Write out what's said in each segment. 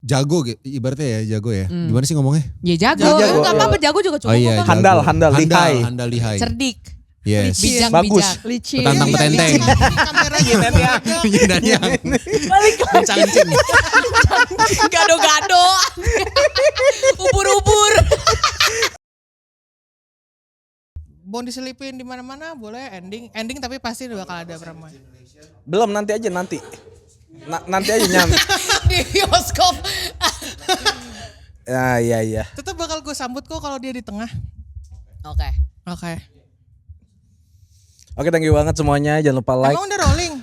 jago ibaratnya ya jago ya. Gimana sih ngomongnya? Ya jago. Jago. Enggak apa-apa jago juga cukup. Oh iya, kok. jago. Handal, lihai. Handal lihai. Cerdik. Yes. Bijak, Bagus. bijak. Licin. Petantang petenteng. Kameranya Penyandang. Balik Kencang-kencing. Gado-gado. Ubur-ubur. Mau diselipin di mana-mana boleh ending tapi pasti bakal ada perempuan. Belum nanti aja nanti. Nanti aja nyam. Di bioskop. Ya iya. Tetap bakal gue sambut kok kalau dia di tengah. Oke. Oke, thank you banget semuanya. Jangan lupa like. Emang udah rolling?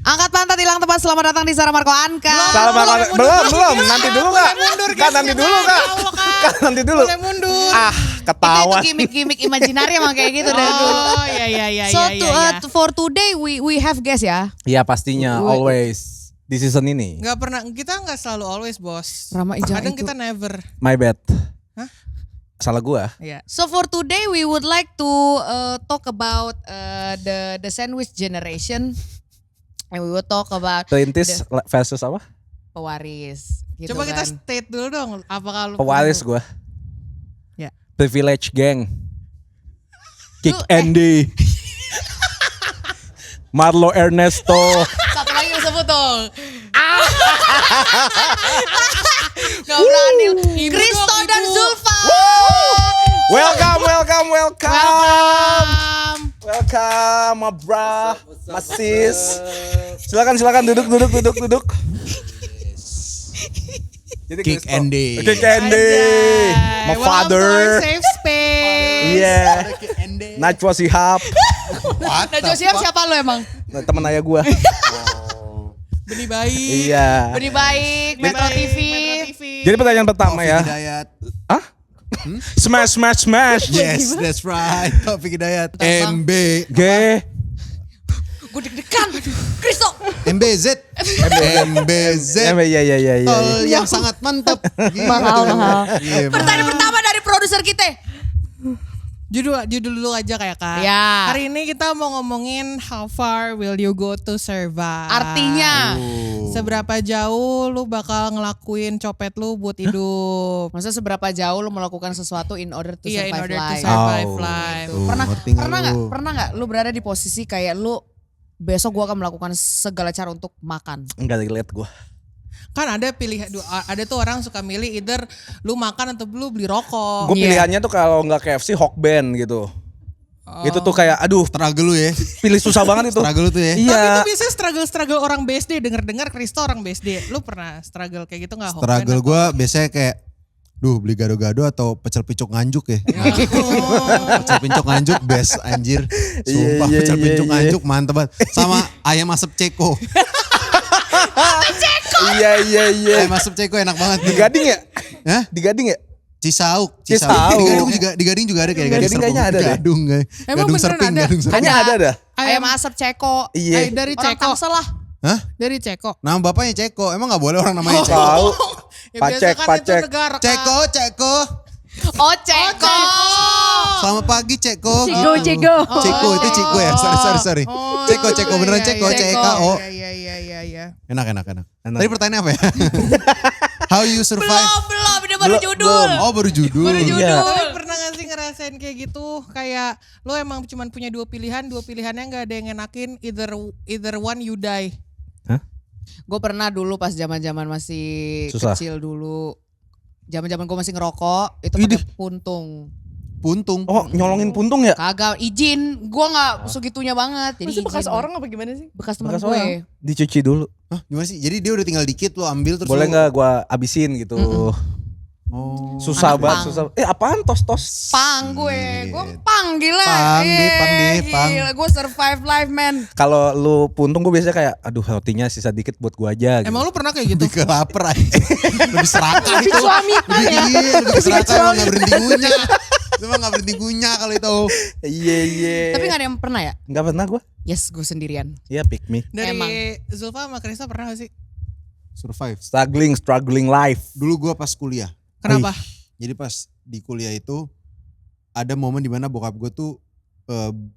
Angkat pantat hilang tempat, selamat datang di Sarah Marco Anka. Belum. Nanti dulu Kak. Nanti dulu. Boleh mundur. Ketawa. Itu gimmick imajinari emang kayak gitu dari dulu. Oh iya. So for today we have guest ya. Iya pastinya, always. Di season ini. Kita nggak selalu always bos. Rama Ijang Kadang itu. kita never. My bad. Hah? Salah gua. Iya. So for today we would like to talk about the sandwich generation. And we will talk about Perintis versus apa? pewaris. Gitu Coba kita kan. state dulu dong. Apa kalau Pewaris gua. Ya. Privilege gang. Kick Lu, Andy. Marlo Ernesto. Satu lagi sebut dong. Gak berani. Kristo dan Zulfa. Welcome, my bra, my sis. Silakan duduk. Jadi Kick Kristo. Andy. Kick Andy. My father. Safe space. Yeah. Najwa Shihab. Najwa Shihab siapa lo emang? Temen ayah gua. Benih baik. Iya. Benih baik, Metro TV. Jadi pertanyaan pertama ya. Hidayat. Hah? Smash. Yes, that's right. Taufik Hidayat. Bang. MBG. Gue deg-degan. Kristo. MBZ. Iya. Tol yang sangat mantap. Mahal. Iya, Pertanyaan pertama dari produser kita. Judul dulu aja kayak Kak. Ya. Hari ini kita mau ngomongin how far will you go to survive. Artinya. Seberapa jauh lu bakal ngelakuin copet lu buat hidup. Maksudnya seberapa jauh lo melakukan sesuatu in order to Iya, in survive order to life. survive Oh. life. Tuh, Pernah ngerti nggak nggak lu berada di posisi kayak lu besok gua akan melakukan segala cara untuk makan. Enggak lihat gua. Kan ada ada tuh orang suka milih either lu makan atau lu beli rokok. Gue pilihannya tuh kalau nggak KFC Hok Band gitu. Itu tuh kayak aduh Struggle lu ya. pilih susah banget itu. Struggle lu tuh ya. Tapi Iya. itu biasanya struggle orang BSD. Dengar Kristo orang BSD. Lu pernah struggle kayak gitu gak? Struggle gue biasanya kayak beli gado-gado atau pecel pincuk nganjuk ya. Pecel pincuk nganjuk best anjir. Sumpah Iya, pecel iya, pincuk iya. nganjuk mantep banget. Sama ayam asap ceko. Iya. Ayam asap ceko enak banget. Di Gading ya? Hah? Di Gading ya? Cisauk. Cisauk. Di Gading juga ada kayak Gading kayaknya ada deh. Gadung kayak. Emang Gadung beneran serping, ada? gadung serping. Kayaknya ada dah. Ayam asap ceko. Iya. Dari Orang Ceko. Tangsel lah. Hah? Dari Ceko. Nama bapaknya Ceko. Emang gak boleh orang namanya Ceko? Tahu. Ya biasa kan Pacek. itu negara. Kak. Ceko. Oh ceko. Selamat pagi Ceko. Cigo. Ceko itu Ceko ya. Sorry. Oh, Ceko beneran iya, Ceko. iya. CKO. Iya. Enak. Tadi pertanyaan apa ya? How you survive? Belum, ini baru judul. Oh baru judul. Iya. Tapi pernah gak sih ngerasain kayak gitu? Kayak lo emang cuman punya dua pilihannya gak ada yang enakin. Either one you die. Gue pernah dulu pas zaman masih Susah. kecil dulu. Zaman gue masih ngerokok, itu pakai puntung. Puntung. Oh nyolongin puntung ya? Kagak izin, gue nggak segitunya banget. Jadi Maksudnya bekas izin. orang apa gimana sih? Bekas teman Bekas gue. orang. Dicuci dulu. Hah, gimana sih? Jadi dia udah tinggal dikit lo ambil terus Boleh lo- nggak gua abisin gitu? Oh. Susah Anak banget, pang. susah. Apaan tos? Pang gue pang gila. Pang, pang. Gila, gue survive life man. Kalau lu puntung gue biasanya kayak aduh rotinya sisa dikit buat gua aja gitu. Emang lo pernah kayak gitu? Lebih ke lapar aja. Lebih serakah itu. Suamitan ya. Iya, lebih ke serakah emang gak berhenti ngunyah. Itu emang gak berhenti ngunyah kalau itu. Iya. Tapi gak ada yang pernah ya? Nggak pernah gua. Yes, gue sendirian. Iya pick me. Dari Emang. Zulfa sama Krista pernah gak sih? Survive. Struggling life. Dulu gue pas kuliah. Kenapa? Jadi pas di kuliah itu ada momen dimana bokap gue tuh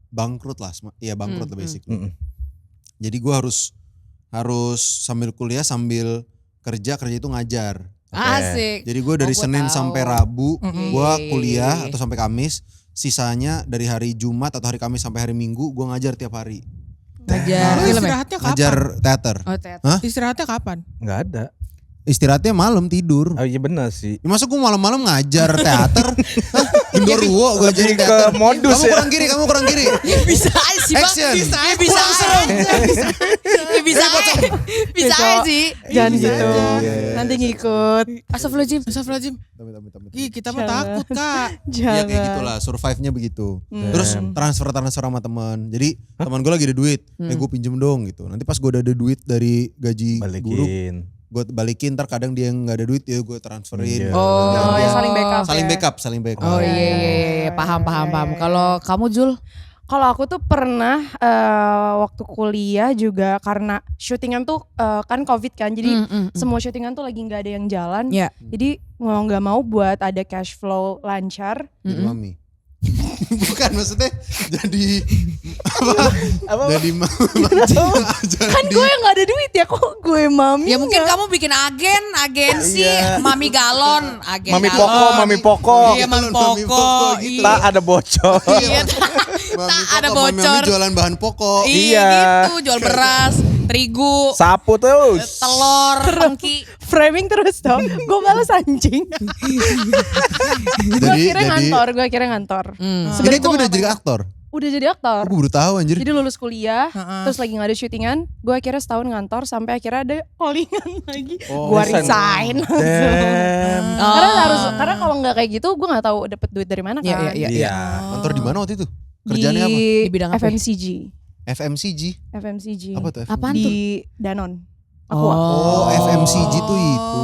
bangkrut lah, bangkrut lah basically. Mm-mm. Jadi gue harus sambil kuliah sambil kerja itu ngajar. Asik. Jadi gue dari gua Senin tahu. sampai Rabu gue Iya. kuliah atau sampai Kamis. Sisanya dari hari Jumat atau hari Kamis sampai hari Minggu gue ngajar tiap hari. Ngajar Lu film ya? istirahatnya kapan? Ngajar teater. Oh, teater. Hah? Istirahatnya kapan? Nggak ada. Istirahatnya malam tidur. Oh iya benar sih. Ya, masa gue malam-malam ngajar teater? Hah? Indoor Ruo gue jadi Ke teater. modus Kamu ya. kurang kiri. Bisa aja sih Bang. Action. Bisa aja. Bisa aja. Bisa aja sih. Jangan Bisa gitu. aja. Nanti ngikut. Astagfirullahaladzim. Astagfirullahaladzim. Amit. Ih, kita mah Jangan. takut, Kak. Ya Jangan. kayak gitulah, survive-nya begitu. Terus transfer sama teman. Jadi teman gue lagi ada duit, gue pinjem dong gitu. Nanti pas gue udah ada duit dari gaji guru, Balikin. gue balikin. Ntar kadang dia yang nggak ada duit ya gue transferin. Iya. Oh, ya saling backup. Saling backup. Oh iya. Paham. Kalau kamu Jul? Kalau aku tuh pernah waktu kuliah juga karena syutingan tuh kan COVID kan, jadi semua syutingan tuh lagi nggak ada yang jalan. Ya. Jadi mau nggak mau buat ada cash flow lancar. Jadi mami. Bukan maksudnya jadi jadi mancing aja Kan gue yang nggak ada duit ya, kok gue mami. Ya mungkin kamu bikin agensi, Iya. Mami Galon, agen Mami galon. Poko, Mami Poko. Iya, Mami Mami Poko. Poko gitu. Tak ada bocor. Iya, tak ada bocor. Mami jualan bahan pokok. Iya gitu, jual beras, terigu, Sapu terus. telur, tangki. Framing terus dong. Gue males anjing. Gue akhirnya ngantor. Ini Sebenarnya tuh gue udah jadi aktor. udah jadi aktor. Aku baru tahu anjir. Jadi lulus kuliah, terus lagi gak ada syutingan, gue akhirnya setahun ngantor sampai akhirnya ada callingan lagi. Oh, Gue resign. resign. Damn. Karena kalau nggak kayak gitu, gue nggak tahu dapet duit dari mana kan. Iya. Kantor di mana waktu itu? Kerjaannya apa? Di bidang apa? FMCG. FMCG. Apa tuh? Apaan tuh? Di Danon. Aku Oh, FMCG tuh itu.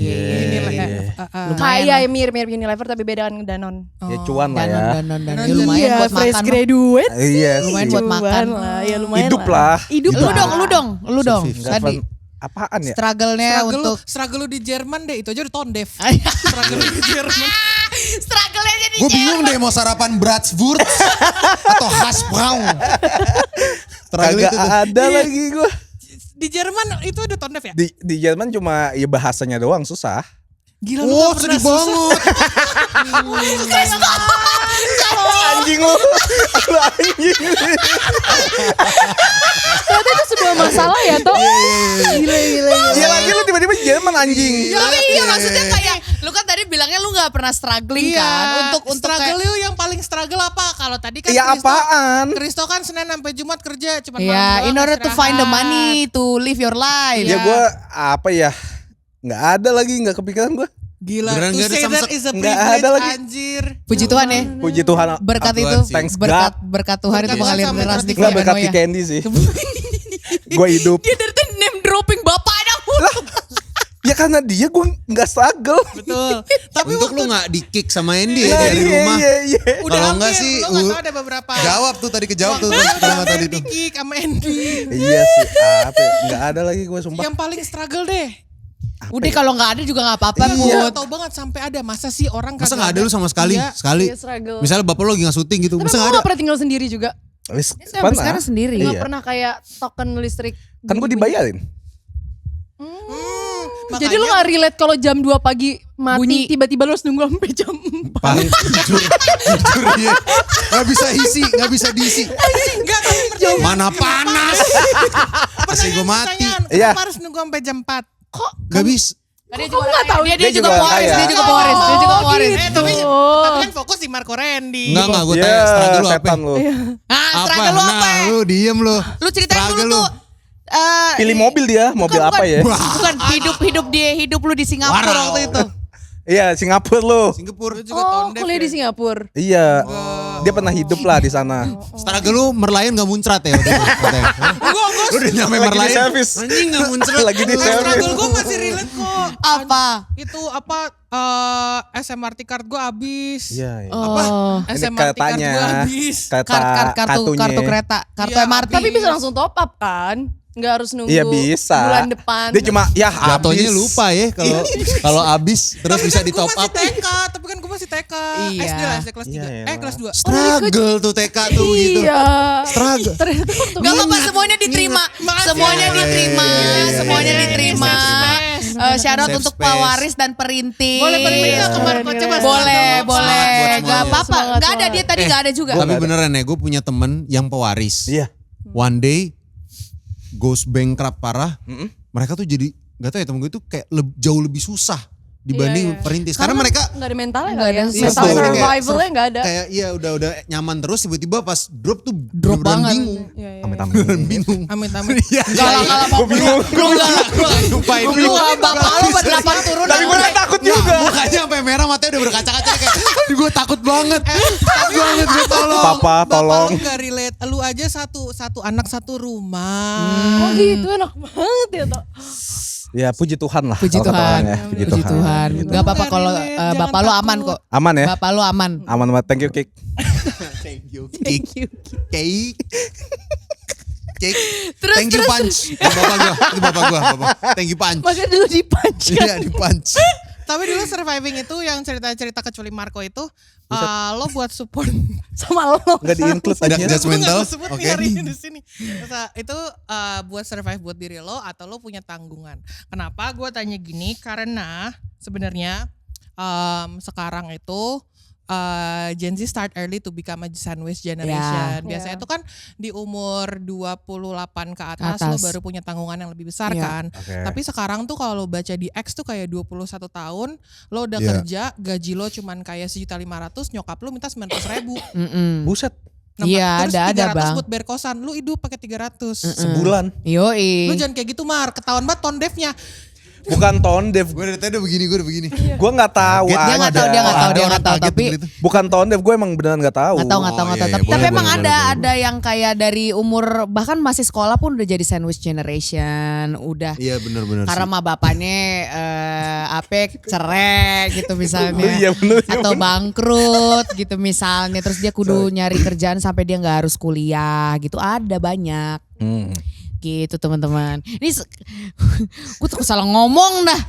Iya. kayak mirip Unilever tapi beda dengan Danon. Ya cuan lah ya. Dan. Ya, lumayan buat fresh makan. graduate. Iya Lumayan sih. buat makan. Lah, ya lumayan Hidup lah. Hidup Lu lah. dong. Survive. Tadi Apaan ya? struggle-nya untuk Struggle lu di Jerman deh, itu aja udah tone deaf. Iya. Struggle lu di Jerman. struggle-nya jadi Gue bingung deh mau sarapan Bratwurst atau Hash-brown. Kagak ada lagi gua. Di Jerman itu udah tone deaf ya? Di Jerman cuma ya bahasanya doang susah. Gila lu Oh, gak sedih pernah susah. banget. Anjing lu. Lu anjing. Ternyata itu sebuah masalah ya toh. Gila. Ya lagi lu tiba-tiba Jerman anjing. Tapi iya maksudnya kayak lu kan tadi bilangnya lu gak pernah struggling kan untuk struggle kayak, lu yang paling struggle apa? Kalau tadi kan Ya apaan? Kristo kan Senin sampai Jumat kerja cuman ya malam in doang order to find the istirahat. money to live your life. Ya gua apa ya? Nggak ada lagi, nggak kepikiran gua. Gila, Beneran to nggak ada say that Samsung? is a Nggak privilege ada lagi. anjir. Puji Tuhan ya. Puji Tuhan. Berkat Tuhan itu, sih. Thanks berkat Tuhan itu Berkat mengalir Tuhan deras sama di Nggak kehidupan berkat lo Ki ya. Candy sih. Gua hidup. Dia dari tadi name dropping bapaknya mulu. Ya karena dia gua nggak struggle. Betul. Tapi Untuk waktu lu gak di-kick sama Andy ya Nah, dari rumah. Iya. udah Kalau hampir, enggak sih, lu gak tahu ada beberapa. Jawab tuh tadi kejawab tuh Waktu kalimat tadi tuh. Dikik sama Andy. Iya sih. Apa? Ya? Nggak ada lagi gua sumpah. Yang paling struggle deh. Udah kalau nggak ada juga nggak apa-apa Gue Put. tau banget sampai ada. Masa sih orang Masa kagak gak ada lu sama sekali? Iya. Sekali. Iya, struggle. Misalnya bapak lu lagi gak syuting gitu. Tapi Masa emang gak lu ada? gak pernah tinggal sendiri juga? Wis, Sampai sekarang sendiri. Iya. Gak pernah kayak token listrik? Kan gua dibayarin. Jadi lu gak relate kalau jam 2 pagi mati, Bunyi. tiba-tiba lu harus nunggu sampai jam 4? Pak, jujur iya. Gak bisa isi, gak bisa diisi. Enggak, tapi pertanyaan. Mana panas. Pasti gue mati. Pertanyaan, Iya. kenapa harus nunggu sampai jam 4? Gak bisa. Dia Kok nggak tahu? Dia Dia juga juga pewaris, kaya. dia juga pewaris, dia juga pewaris. Tapi Oh. kan fokus di Marco Randy. Enggak gue Ya, tanya struggle lu apa? setan lu. Ah, Apa? struggle lu apa? Nah lu diem lu. Lu ceritain Struggle dulu lu. tuh. Pilih mobil dia, mobil apa ya? Bukan hidup lu di Singapura Wow. waktu itu. Iya, Singapura lu. Singapura. Juga Oh, tone deaf kuliah ya? di Singapura. Iya. Dia pernah hidup lah di sana. Struggle lu merlayan gak muncrat ya waktu itu? Katanya. Lu udah nyampe Lagi di merlayan. servis. Anjing gak muncrat. Lagi di Nah, servis. struggle gue masih relate kok. Apa? Itu apa SMRT card gue habis. Iya, iya. Oh. Ini SMRT card keretanya. gue habis. Kereta Kartu kartunya. kereta, kartu Iya, MRT. Tapi bisa langsung top up kan? Nggak harus nunggu Iya bisa. bulan depan. Dia cuma ya Jatuhnya habis. lupa ya kalau habis terus bisa di top up. Tapi kan gue masih TK. Iya. SD lah, SD kelas 3. Iya, Kelas 2. Struggle tuh TK tuh gitu. Iya. Struggle. Ternyata waktu Gak apa-apa, semuanya diterima. Semuanya diterima. Semuanya diterima. Shout out Safe untuk space. pewaris dan perintis. Boleh perintis nggak ke Marco? Coba Boleh, Semangat buat boleh. semuanya. Gak apa-apa. Semangat, Gak ada dia tadi, gak ada juga. Tapi beneran ya, gue punya temen yang pewaris. Iya. One day goes bankrupt parah. Mereka tuh jadi gak tau ya, temen gue tuh kayak jauh lebih susah dibanding Iya, iya. perintis. Karena mereka nggak ada mentalnya Nggak kali ya. ada. Iya, Mental betul. survivalnya nggak ada. kayak iya udah nyaman terus, tiba-tiba pas drop tuh Drop beneran banget. bingung. Iya, iya. Amit-amit. Beneran bingung. Amit-amit. Kalau Gue bingung. Lupain lu bapak lu berdelapan turun. Tapi gue kan takut juga. Mukanya sampai merah, matanya udah berkaca-kaca kayak gue takut banget. Takut banget gue tolong. Papa Bapak tolong. lu gak relate. Lu aja satu anak satu rumah. Oh gitu enak banget ya toh. Ya puji Tuhan lah. Puji kalau kata Tuhan. orang ya. Puji Tuhan. Gak apa-apa kalau Jangan bapak lu aman takut. kok. Aman ya? Bapak lu aman. Aman banget. Thank you Kik. Thank you. Cake. Cake. Terus, Thank you punch. Itu bapak gua. Thank you punch. Makanya dulu di punch. Iya di punch. Tapi dulu surviving itu yang cerita-cerita kecuali Marco itu lo buat support. Sama lo. Gak di-include Tidak aja. judgmental. Gue sebut Oke. hari ini di sini. Itu buat survive buat diri lo atau lo punya tanggungan. Kenapa gue tanya gini? Karena sebenarnya sekarang itu Gen Z start early to become a sandwich generation. Biasanya itu kan di umur 28 ke atas lo baru punya tanggungan yang lebih besar kan. Oke. Tapi sekarang tuh kalau lo baca di X tuh kayak 21 tahun lo udah Iya. kerja, gaji lo cuman kayak 1.500.000, nyokap lo minta 900.000. Buset. Iya, Terus ada 300 bang. buat bayar kosan, lu hidup pakai 300. Sebulan. Lu Yoi. jangan kayak gitu Mar, ketahuan banget tone deaf-nya. Bukan tone deaf. Gue dari tadi udah begini. Gue gak tahu. Dia nggak tahu, aja. dia nggak tahu, Ada dia orang nggak tahu. kaget Tapi gitu. Bukan tone deaf. Gue emang beneran gak tahu. nggak tahu. Oh, iya, Tapi boleh, emang boleh, boleh. ada yang kayak dari umur bahkan masih sekolah pun udah jadi sandwich generation, udah. Iya benar-benar. Karena mah bapaknya cerai gitu misalnya. Iya, bener, iya, Atau bangkrut gitu misalnya. Terus dia kudu nyari kerjaan sampai dia nggak harus kuliah gitu. Ada banyak gitu teman-teman. Ini gue tuh salah ngomong dah.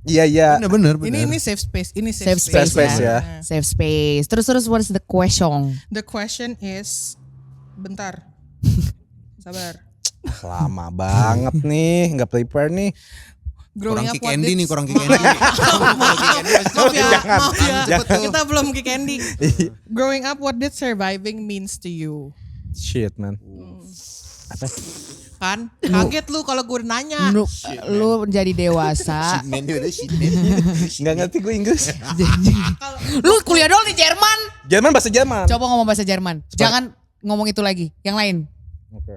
Iya. Benar. Ini safe space, ini Safe Space space ya. Safe space. Terus what is the question? The question is, bentar, sabar. Lama banget nih. Gak prepare nih. Kurang kick what Andy did- nih, kurang kick Andy. Maaf ya, maaf ya. Jangan. Kita belum kick Andy. Growing up, what did surviving means to you? Shit man. Apa? Kan? Kaget lu kalau gue nanya. Lu jadi dewasa. Gak ngerti gue Inggris. Lu kuliah dong di Jerman. Jerman bahasa Jerman. Coba ngomong bahasa Jerman. Jangan ngomong itu lagi. Yang lain. Oke.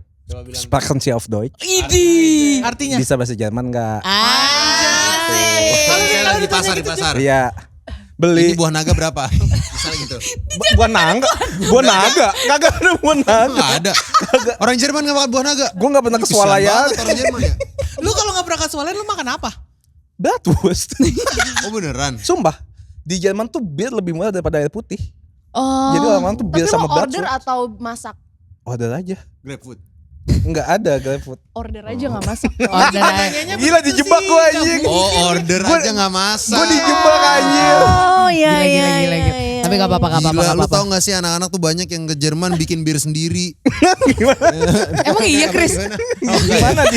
Sprechen Sie auf Deutsch. Idi. Artinya? Bisa bahasa Jerman gak? Asik. Saya lagi di pasar. Iya. Ini Beli buah naga berapa? Misalnya gitu. buah naga. Buah naga. Kagak ada buah naga. Enggak ada. Orang Jerman enggak makan buah naga. Gue gak pernah ke Kesian swalayan. banget orang Jerman ya. Lu kalau gak pernah ke swalayan lu makan apa? Bratwurst. Oh beneran. Sumpah. Di Jerman tuh bir lebih murah daripada air putih. Oh. Jadi orang-orang tuh bir Tapi sama lo order bratwurst. atau masak? Order aja. GrabFood. Enggak ada GrabFood. Order aja gak masak. Order aja. Nanyanya Gila begitu dijebak sih, gue nggak anjing. mungkin. Oh order aja enggak masak. Gue dijebak anjing. Oh iya Gila. Tapi gak apa-apa, gak apa-apa. Gila, Gak lu apa-apa. tau gak sih anak-anak tuh banyak yang ke Jerman bikin bir sendiri. Emang iya Chris? Gimana?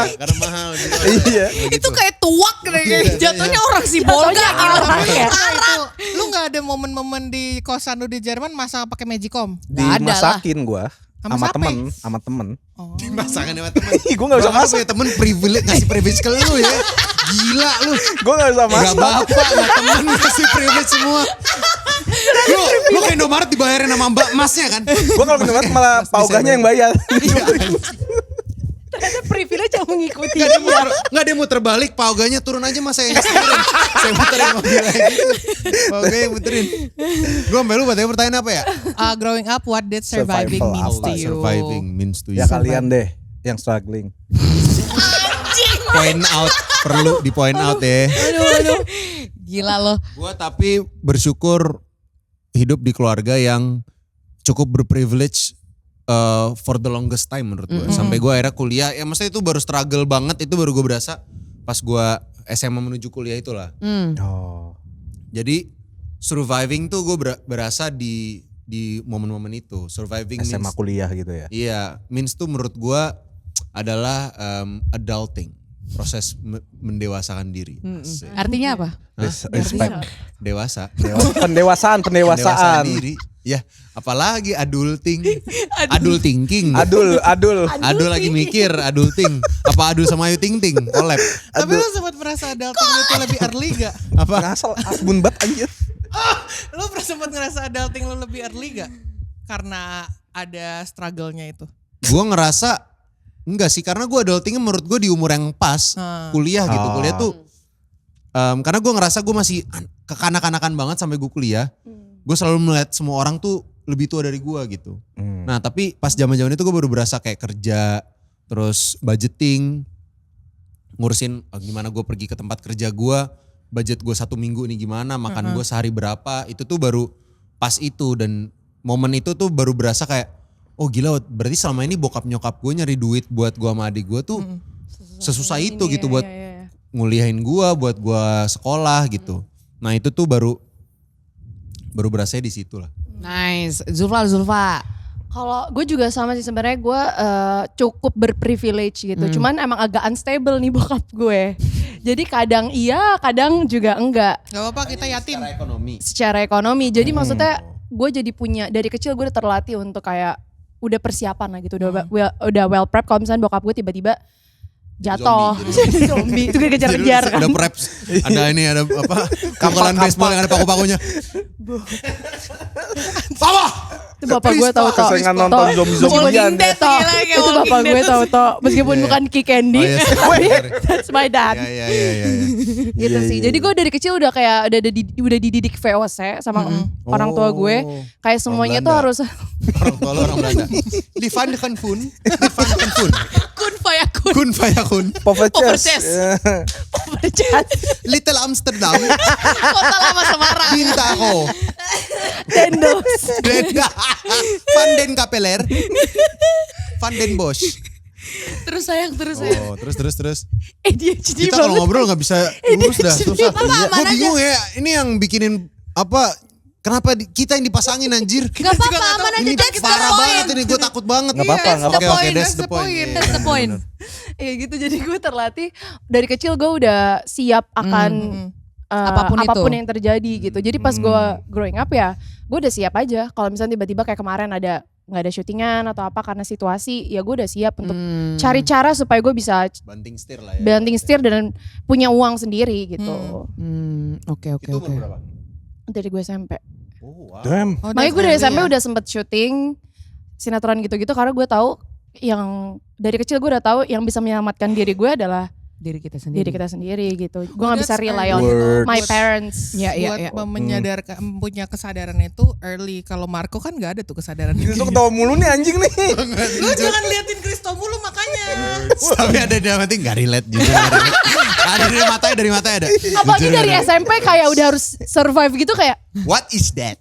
Karena mahal. Gitu. Iya. Itu kayak tuak kayak jatuhnya orang si Bolga gila. Itu, lu gak ada momen-momen di kosan lu di Jerman masak pakai Magicom? Nggak ada lah. Dimasakin gue. Sama Sama siapa? temen. Oh. Masakan sama temen. Gue gak bisa Bahkan masak. punya temen privilege, ngasih privilege ke lu ya. Gila lu. Gue gak bisa Gak masak. bapak, gak temen ngasih privilege semua. Lu ke Indomaret dibayarin sama mbak masnya kan? Gue kalau ke tempat malah paugahnya yang bayar. Ada privilege yang mengikuti. Gak dia muter balik, pauganya turun aja mas saya yang setirkan. Saya muterin mobil aja gitu. Pauganya yang muterin. Gue sampai lupa tadi pertanyaan apa ya? Growing up, what did surviving Survival means to apa? you? Surviving means to you. Ya kalian deh yang struggling. Point out, perlu di point out ya. Aduh. Gila loh. Gue tapi bersyukur hidup di keluarga yang cukup berprivilege for the longest time menurut gue. Sampai gue akhirnya kuliah, ya maksudnya itu baru struggle banget, itu baru gue berasa pas gue SMA menuju kuliah itulah. Oh. Jadi surviving tuh gue berasa di momen-momen itu. Surviving SMA means, kuliah gitu ya. iya, means tuh menurut gue adalah adulting. Proses mendewasakan diri. Asik. Artinya apa? Respect. Dewasa. Pendewasaan. Pendewasaan diri. Ya, apalagi adulting. Adult thinking. Adul. Adul lagi mikir, adulting. Apa Adul sama Ayu Ting Ting? Collab. Tapi lu sempat merasa adulting lu tuh lebih early gak? Apa? Ngasal asbun bat anjir. Lu sempat ngerasa adulting lu lebih early gak? Karena ada struggle-nya itu. Gue ngerasa enggak sih, karena gue adultingnya menurut gue di umur yang pas. Kuliah gitu. Kuliah tuh, karena gue ngerasa gue masih kekanak-kanakan banget sampai gue kuliah. Gue selalu melihat semua orang tuh lebih tua dari gue gitu. Nah tapi pas zaman-zaman itu gue baru berasa kayak kerja, terus budgeting, ngurusin gimana gue pergi ke tempat kerja gue, budget gue 1 minggu ini gimana, makan gue sehari berapa, itu tuh baru pas itu. Dan momen itu tuh baru berasa kayak, oh gila berarti selama ini bokap nyokap gue nyari duit buat gue sama adik gue tuh sesusah itu gitu buat nguliahin gue, buat gue sekolah gitu. Nah itu tuh baru berasa di situ lah. Nice. Zulfa. Kalau gue juga sama sih sebenarnya gue cukup berprivilege gitu. Cuman emang agak unstable nih bokap gue. Jadi kadang iya, kadang juga enggak. Gak apa-apa, kita yatim. Secara ekonomi. Jadi maksudnya gue jadi punya, dari kecil gue udah terlatih untuk kayak udah persiapan lah gitu. Udah well prep kalau misalnya bokap gue tiba-tiba jatuh. Jadi zombie. Itu gue kejar-kejar kan. Ada preps, ada ini, ada apa, pukulan baseball yang ada paku-pakunya. Apa? Itu bapak gue tahu-tahu. Keseringan nonton zombie-zombian. Itu bapak gue tahu-tahu. Meskipun bukan Ki Candy. Tapi that's my dad. Iya. Gitu sih. Jadi gue dari kecil udah kayak udah dididik VOC sama orang tua gue. Kayak semuanya tuh harus. Orang tua lo orang Belanda. Livan kan fun. Kun fayakun. Poverchess. Little Amsterdam. Kota lama Semarang. Bintako. Tendos. Van den Kapeler. Van den Bosch. Terus sayang. Oh, terus. ADHD Kita kalau ngobrol gak bisa lurus dah, susah. Apa, Gue bingung ya, ini yang bikinin apa, kenapa kita yang dipasangin anjir? Gak apa-apa, aman aja. Ini That's the parah banget point. ini, gue takut banget. Gak apa-apa, gak apa-apa. Oke, that's the point. That's the point. Iya gitu, jadi gue terlatih dari kecil gue udah siap akan apapun yang terjadi gitu. Jadi pas gue growing up ya, gue udah siap aja. Kalau misalnya tiba-tiba kayak kemarin nggak ada syutingan atau apa karena situasi, ya gue udah siap untuk cari cara supaya gue bisa banting setir lah ya. banting setir dan punya uang sendiri gitu. Oke. Itu umur berapa? Dari gue SMP. Oh, wow. Damn. Makanya gue dari SMP udah sempet syuting sinetron gitu-gitu karena gue tahu yang dari kecil gue udah tahu yang bisa menyelamatkan diri gue adalah Diri kita diri kita sendiri gitu. Gue nggak bisa that's rely on early. my parents. Buat menyadarkan, punya kesadaran itu early. Kalau Marco kan gak ada tuh kesadaran itu. Itu ketawa mulu nih anjing nih. Lu jangan liatin Kristo mulu makanya. Tapi ada dalam hati gak relate jujur. Ada dari matanya ada. Apalagi dari SMP kayak udah harus survive gitu kayak What is that?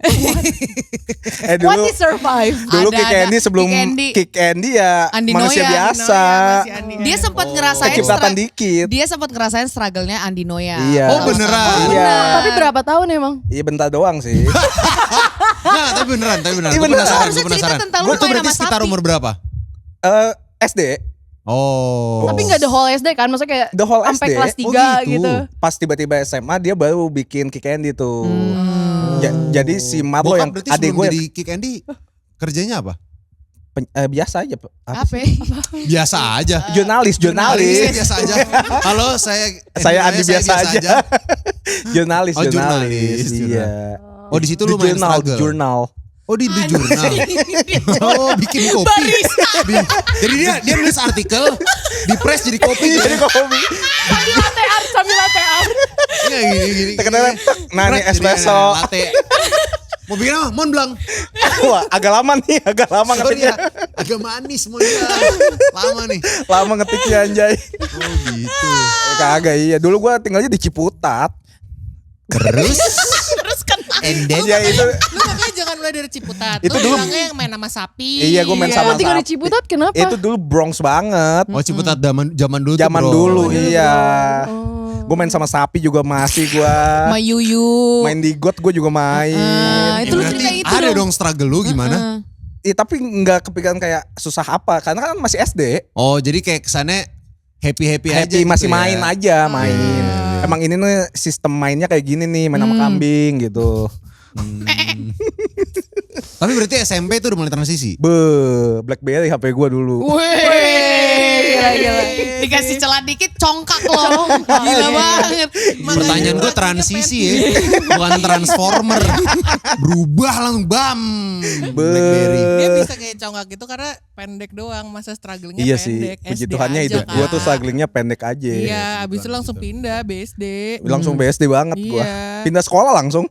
what is survive? Dulu Ada, Kick Andy sebelum Kick Kick Andy ya Andi manusia Noya, biasa. Dia sempat ngerasain Kecipratan dikit. Dia sempat ngerasain struggle-nya Andi Noya. Iya. Oh beneran? Iya. Tapi berapa tahun emang? Iya bentar doang sih. Nah tapi beneran. Iya, Gue beneran. penasaran. Harusnya cerita tentang lu Gue tuh main berarti sama sekitar sapi. umur berapa? SD. Oh. Tapi gak the whole SD kan? Maksudnya kayak The whole sampai SD? kelas 3 Oh, gitu. gitu. Pas tiba-tiba SMA dia baru bikin Kick Andy tuh. Jadi si Marlo Bokap yang berarti adik sebelum gue jadi Kick Andy kerjanya apa? biasa aja. Apa? Biasa aja. Jurnalis. Biasa aja. Halo Saya Andi biasa aja. Jurnalis. Oh, jurnalis. Iya. Oh di situ lu main struggle. Jurnal. Oh di The Journal. Oh bikin kopi. Jadi dia nulis artikel, di press jadi kopi. Jadi kopi. Sambil latte art. Iya gini. Terkenal. Nah nih espresso. Latte. Mau bikin apa? Mont Blanc. Wah agak lama Sorry ngetiknya. ya, agak manis Mont Blanc. Lama nih. Lama ngetiknya anjay. Oh gitu. Kagak iya. Dulu gue tinggalnya di Ciputat. Terus kan and then Ya itu Lu makanya jangan kan mulai dari Ciputat. Itu Lu dulu- bilangnya yang main sama sapi. Iya, gue main sama Lo tinggal di sapi. Ciputat kenapa? Itu dulu Bronx banget. Oh Ciputat zaman dulu tuh, Zaman bro. dulu iya. Gue main sama sapi juga masih gue. Sama Yuyu. Main di got gue juga main. Itu lu Berarti cerita itu ada dong. dong struggle lu gimana? Tapi nggak kepikiran kayak susah apa karena kan masih SD. Oh jadi kayak kesannya happy aja Happy gitu masih ya. main aja main. Emang ini nih sistem mainnya kayak gini nih main sama kambing gitu. Tapi berarti SMP itu udah mulai transisi. BlackBerry HP gue dulu. Gila. Dikasih celah dikit congkak loh. Gila banget. Pertanyaan gue transisi ya, bukan transformer. Berubah langsung bam. Blackberry. Dia bisa kayak congkak gitu karena pendek doang, masa strugglingnya Iya sih, pendek. puji SD Tuhannya aja itu. kan. Gue tuh strugglingnya pendek aja. Iya, abis itu langsung pindah BSD. Langsung BSD banget gue. Iya. Pindah sekolah langsung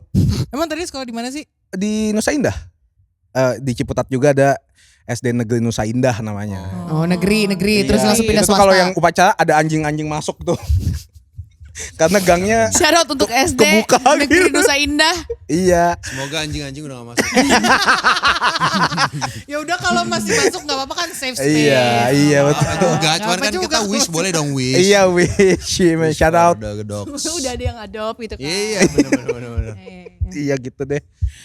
Emang tadi sekolah di mana sih? di Nusa Indah. Di Ciputat juga ada SD Negeri Nusa Indah namanya. Oh negeri terus Iya. langsung pindah Itu tuh swasta. kalau yang upacara ada anjing-anjing masuk tuh. Karena gangnya Shout out untuk SD kebuka Negeri gitu. Nusa Indah. iya. Semoga anjing-anjing udah gak masuk. Ya udah kalau masih masuk nggak apa-apa kan safe space. Iya betul. Aduh enggak, cuman Apa kan juga kita wish kalau boleh dong wish. Iya wish, man. Shout out. Udah gedoks. Udah ada yang adopt gitu kan. Iya bener. Iya gitu deh.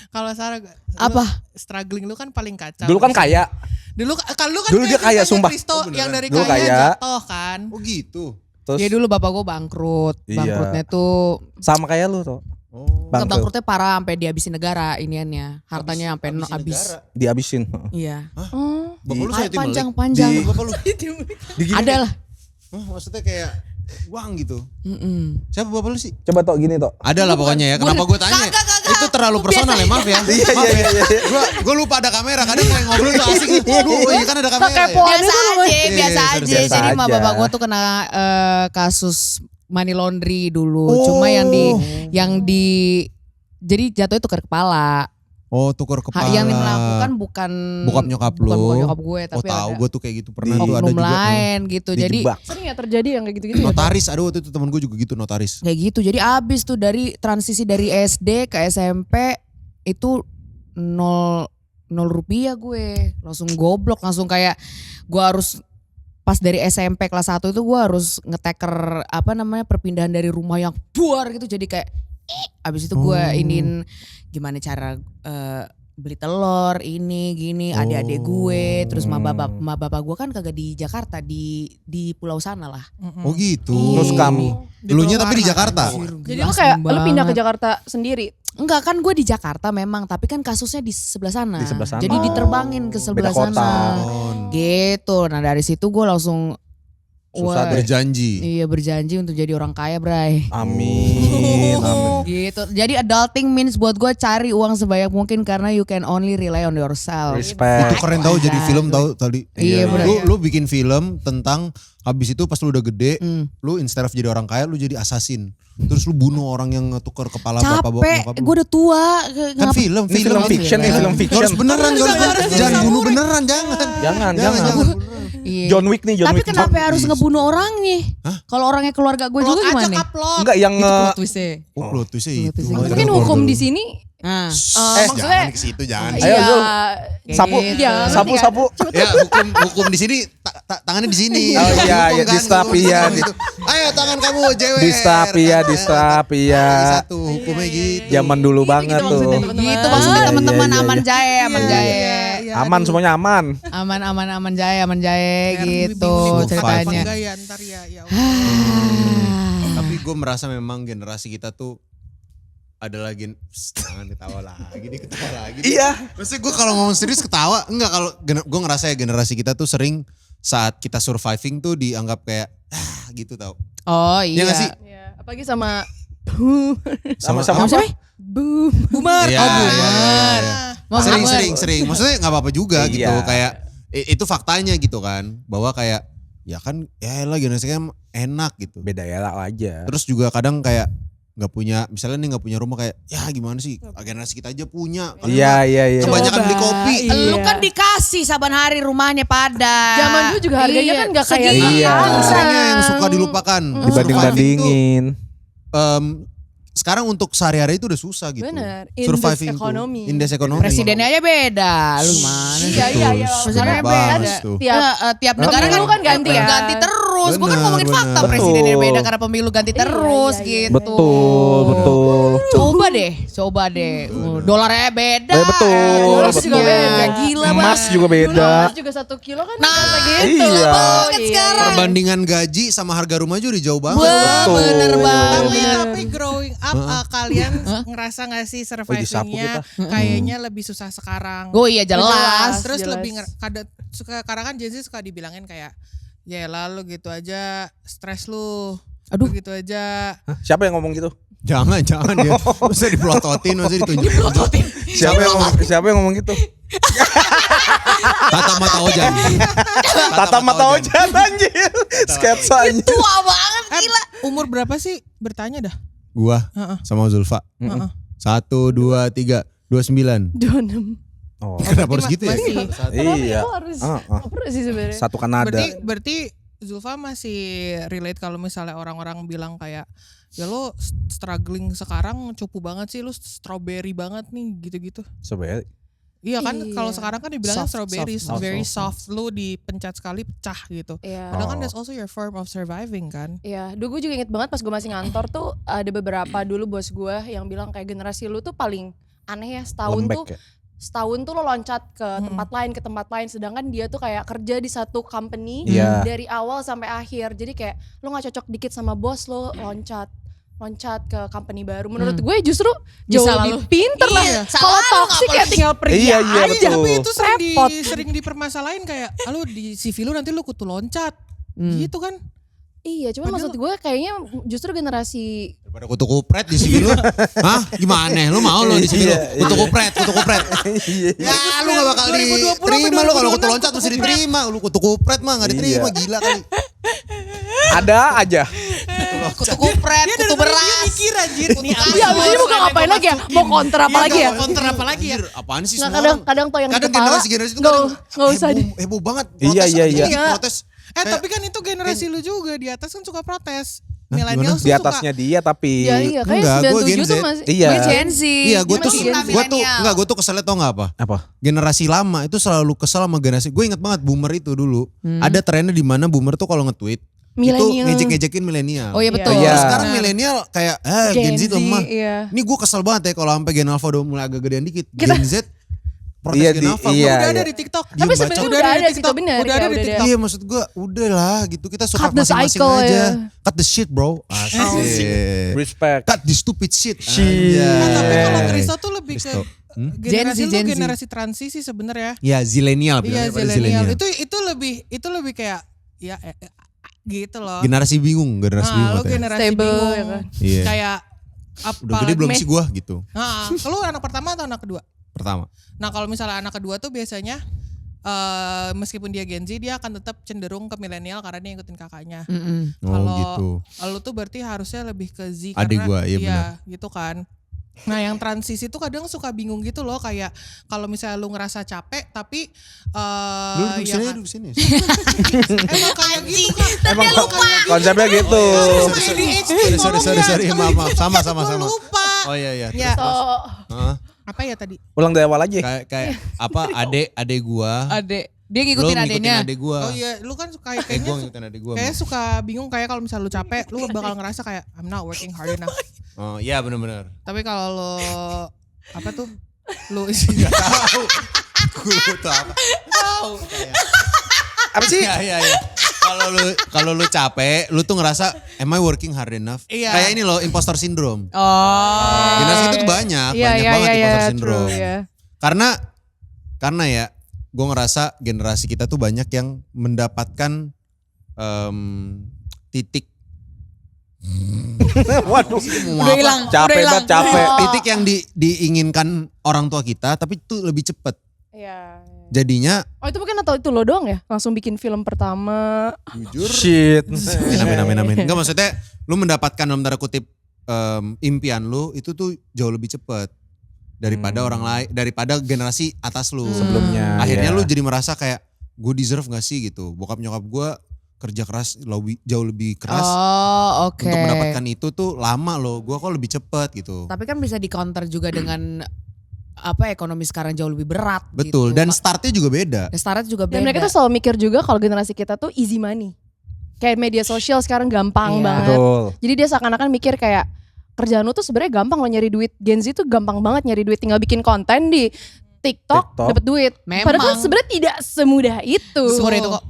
Kalau Sarah Apa? struggling lu kan paling kacau. Dulu kan kaya. Dulu kalau lu kan Dulu dia kaya, ceritanya sumpah. Kristo yang dari Dulu kaya kaya. jatuh kan. Oh gitu. Terus Dia dulu bapak gue bangkrut. Iya. Bangkrutnya tuh sama kayak lu tuh. Oh. bangkrutnya parah sampai dihabisin negara iniannya. Hartanya sampai Habisin habis. negara. Dihabisin. Iya. Oh. Bapak lu saya Panjang-panjang. Di- Bapak lu. Ada lah. Oh, maksudnya kayak uang gitu. Mm-mm. Siapa bapak lu sih? Coba tok gini tok. Ada lah pokoknya ya. Kenapa gue tanya? Kagak. Itu terlalu personal ya, maaf ya. Maaf ya. Gue lupa ada kamera. Kadang kayak ngobrol tuh asik gitu. Aduh, iya kan ada kamera ya. Biasa aja, biasa Iya, aja. biasa Jadi mah aja. bapak gue tuh kena kasus money laundry dulu. Cuma yang di jadi jatuhnya tukar kepala. Oh, tuker kepala. Yang melakukan bukan Bokap nyokap lu. Bukan nyokap gue, Oh, tapi tahu ada gue tuh kayak gitu pernah tuh ada oknum juga. lain gitu. Jadi Dijebak. Sering ya terjadi yang kayak gitu-gitu ya? Notaris, aduh waktu itu temen gue juga gitu notaris. kayak gitu. Jadi abis tuh dari transisi dari SD ke SMP itu 0 rupiah gue. Langsung goblok, langsung kayak gue harus pas dari SMP kelas 1 itu gue harus ngeteker perpindahan dari rumah yang buar gitu. Jadi kayak abis itu gue iniin gimana cara beli telur ini gini adik-adik gue, terus ma bapak gue kan kagak di Jakarta, di pulau sana lah. Oh gitu. Terus kamu Elunya tapi di Jakarta. Jadi lu kayak lu pindah ke Jakarta sendiri. Enggak, kan gue di Jakarta memang, tapi kan kasusnya di sebelah sana. Di sebelah sana. Jadi diterbangin ke sebelah Beda kota. sana. Gitu. Nah dari situ gue langsung Susah deh. Berjanji. Iya berjanji untuk jadi orang kaya, Bray. Amin. Gitu. Jadi adulting means buat gue cari uang sebanyak mungkin karena you can only rely on yourself. Respect. Itu keren tahu jadi film tahu tadi. Iya, bener. Lu bikin film tentang habis itu pas lu udah gede, Hmm. lu instead of jadi orang kaya lu jadi assassin. Terus lu bunuh orang yang ngetukar kepala bapak Capek, nyokap lu. gue udah tua. Kan film Ini film fiction nih, film fiction. Harus beneran, jangan bunuh beneran, jangan. Jangan. Iya. John Wick nih, John Tapi Wick. kenapa harus ngebunuh orang nih? Kalau orangnya keluarga gue juga Upload aja gimana? upload. Enggak yang Itu plot twistnya. Oh, plot twistnya itu. Plot twistnya. Mungkin hukum di sini Nah. maksudnya Jangan ke situ, jangan. Ayo, iya. Zul. Sapu, Gitu. Ya, sapu. Ya, hukum di sini tangannya di sini. Oh iya, Hukum iya, kan, di-strap, hukum iya. gitu. Ayo tangan kamu jewer. di strap iya. Satu hukumnya gitu. Zaman dulu banget gitu tuh. maksudnya, teman-teman. Gitu maksudnya Iya, teman-teman iya, iya. aman jahe, aman jahe. Aman semuanya aman. Aman jahe gitu ceritanya. Enggak ya ntar ya Allah. Tapi gue merasa memang generasi kita tuh adalah jangan ketawa lagi. Iya. Maksudnya gue kalau ngomong serius ketawa, enggak, kalau gue ngerasa ya generasi kita tuh sering saat kita surviving tuh dianggap kayak gitu tau. Oh Iya iya. gak sih? Iya, apalagi sama Sama-sama Siapa? Boomer. Iya, Boomer. iya. Sering. Maksudnya nggak apa-apa juga gitu. Iya. Kayak itu faktanya gitu kan, bahwa kayak ya kan ya lah generasi kan enak gitu. beda ya lah aja. Terus juga kadang kayak nggak punya, misalnya nih nggak punya rumah, kayak ya gimana sih, generasi kita aja punya. Kalian mah Iya. kebanyakan Coba, beli kopi. iya. Lu kan dikasih saban hari rumahnya pada. Zaman dulu juga harganya kan nggak kayak segitu. Iya. Seringnya yang suka dilupakan. Dibanding-bandingin. sekarang untuk sehari-hari itu udah susah gitu. Bener. Surviving ekonomi. Indeks ekonomi. Presidennya aja beda. Lu mana sih? Iya. Presidennya Betul beda. banget tuh. Tiap negara pemilu kan ganti ya. Ganti terus. Gue kan Bener, ngomongin fakta bener. presidennya Betul. beda karena pemilu ganti terus iya. gitu. Betul. Coba deh. Dolarnya beda. Betul. Emas juga beda. Gila Emas banget. juga beda. Emas juga 1 kilo kan Nah, gitu. Iya. banget Iya. sekarang. Perbandingan gaji sama harga rumah aja udah jauh banget. Betul. Bener banget. Tapi growing up kalian ngerasa gak sih disapu survivingnya kayaknya lebih susah sekarang? Oh iya jelas. Terus jelas. lebih karena kan Gen Z suka dibilangin kayak ya lalu gitu aja stres lu. Aduh. Lu gitu aja. Hah, siapa yang ngomong gitu? Jangan dia. Masa dipelototin, masa ditunjukin. Siapa yang ngomong gitu? Tata mata ojan. Tata mata ojan anjir. Sketsanya. Tua banget gila. Umur berapa sih? Bertanya dah. Gua Heeh. sama Zulfa. Heeh. 1, 2, 3, 29. 26. Oh. Kenapa harus gitu ya? masih. Iya. Kok harus Heeh. perlu sih sebenarnya. Satu Kanada. Berarti Zulfa masih relate kalau misalnya orang-orang bilang kayak ya lo struggling sekarang cupu banget sih, lo strawberry banget nih gitu-gitu. Sebenarnya Iya kan Iya. kalau sekarang kan dibilangnya Soft, strawberry, soft, very soft. soft, lo dipencet sekali pecah gitu. Iya. Padahal kan Oh. that's also your form of surviving kan. Iya, dulu gue juga inget banget pas gue masih ngantor tuh ada beberapa dulu bos gue yang bilang kayak generasi lu tuh paling aneh ya, lembek ya. setahun tuh lo loncat ke tempat lain sedangkan dia tuh kayak kerja di satu company Iya. dari awal sampai akhir. Jadi kayak lo gak cocok dikit sama bos lo loncat ke company baru. Menurut gue justru jauh Bisa lebih lalu. pinter lah. Iya, Kalau salah lu toxic nggak ya tinggal pergi Iya, aja. betul. Tapi itu Repot. sering dipermasalahin kayak lu di CV lu nanti lu kutu loncat. Gitu kan. Iya, cuman maksud gue kayaknya justru generasi Daripada kutu kupret di sini lu. Hah? Gimana? Lu mau lo di sini lu? Kutu kupret. Ya lu gak bakal 2020 diterima lu kalau kutu 2026 loncat mesti diterima. Lu kutu kupret mah gak diterima, Iya. gila kali. Ada aja. Kutu kupret, kutu beras. Mikir anjir. Nih Iya, abis ini mau ngapain lagi ya? Mau counter apa lagi ya? Konter apa lagi ya? Anjir, apaan sih Nah, semua kadang tuh yang di kadang kepala generasi itu nggak kadang usah deh. heboh banget. Iya, Protes iya, aja, iya. protes. Tapi kan itu generasi lu juga di atas kan suka protes. Hah, Millennials Di tuh atasnya dia tapi Iya, kayak Enggak, gua Gen 97 tuh Z. masih Iya. Gue Gen Z. Iya, gue tuh milenial. gue tuh keselnya tau nggak apa? apa? Generasi lama itu selalu kesel sama generasi. Gue inget banget boomer itu dulu. Ada trennya di mana boomer tuh kalau nge-tweet itu Millennial. ngejek-ngejekin milenial. Oh iya betul. Iya. Terus sekarang milenial kayak Gen Z lemah. Iya. Ini gue kesel banget ya kalau sampai Gen Alpha udah mulai agak gedean dikit. Gen Z protes Iya, Gen Alpha. iya. udah ada di TikTok. Tapi Baca. sebenarnya Udah udah ada ada di sih, TikTok. itu benar. Udah ada di TikTok. Iya maksud gue udahlah gitu kita suka Cut the masing-masing cycle, aja. ya. Cut the shit bro. Asik. Respect. Cut the stupid shit. Shit. Nah, tapi kalau Anjay. Kristo tuh lebih ke Kristo. generasi Gen Z, lu Gen Z. generasi transisi sebenarnya. Ya zilenial. Iya, bilangnya pada zilenial. Itu lebih kayak ya gitu loh. Generasi bingung Nah, bingung lu katanya. generasi Stable, bingung. ya kan? Iya. Kayak Udah gede belum sih gue gitu. Nah, lu anak pertama atau anak kedua? Pertama. Nah, kalau misalnya anak kedua tuh biasanya meskipun dia Gen Z, dia akan tetap cenderung ke milenial karena dia ngikutin kakaknya. Oh Kalau gitu. lu tuh berarti harusnya lebih ke Z Adik karena gua, iya benar. gitu kan. Nah, yang transisi tuh kadang suka bingung gitu loh, kayak kalau misalnya lu ngerasa capek tapi Lu duduk ya sini, kan- duduk sini. emang kayak gitu kan. Emang konsepnya gitu. Sorry, maaf. Sama. Gua lupa. Oh iya. Ya, Hah? apa ya tadi? Ulang dari awal aja. Kayak apa adek gua. Adek. Dia Lu ngikutin ngikutin adeknya. adek gua. Oh iya, lu kan kayak Gua kayaknya ngikutin adek gua. kayak suka bingung kayak kalau misalnya lu capek, lu bakal ngerasa kayak I'm not working hard enough. Oh iya benar. Tapi kalau lo apa tuh? Lu Tahu. Gua tahu apa. Tahu kayak. Apa sih? Iya. Kalau lu capek, lu tuh ngerasa am I working hard enough? Iya. Kayak ini loh imposter syndrome. Oh. Generasi itu tuh banyak banget imposter syndrome. Iya. Karena ya gue ngerasa generasi kita tuh banyak yang mendapatkan titik Waduh. Udah hilang. Capek banget, capek. titik yang diinginkan orang tua kita tapi itu lebih cepet. Iya. Jadinya Oh itu mungkin atau itu lo doang ya? Langsung bikin film pertama. jujur Shit. amin. Enggak maksudnya lu mendapatkan dalam tanda kutip impian lu itu tuh jauh lebih cepet daripada orang lain, daripada generasi atas lu. Sebelumnya. Akhirnya iya. lu jadi merasa kayak gue deserve gak sih gitu. Bokap nyokap gue kerja keras jauh lebih keras Oh, oke. untuk mendapatkan itu tuh lama loh. Gue kok lebih cepet gitu. Tapi kan bisa di counter juga dengan ekonomi sekarang jauh lebih berat. Betul. Gitu. Dan startnya juga beda. Startnya juga beda. Dan mereka tuh selalu mikir juga kalau generasi kita tuh easy money. Kayak media sosial sekarang gampang Iya. banget. Betul. Jadi dia seakan-akan mikir kayak kerjaan lu tuh sebenarnya gampang lo nyari duit. Gen Z tuh gampang banget nyari duit, tinggal bikin konten di TikTok. Dapat duit. Memang. Padahal kan sebenarnya tidak semudah itu. Semudah itu kok.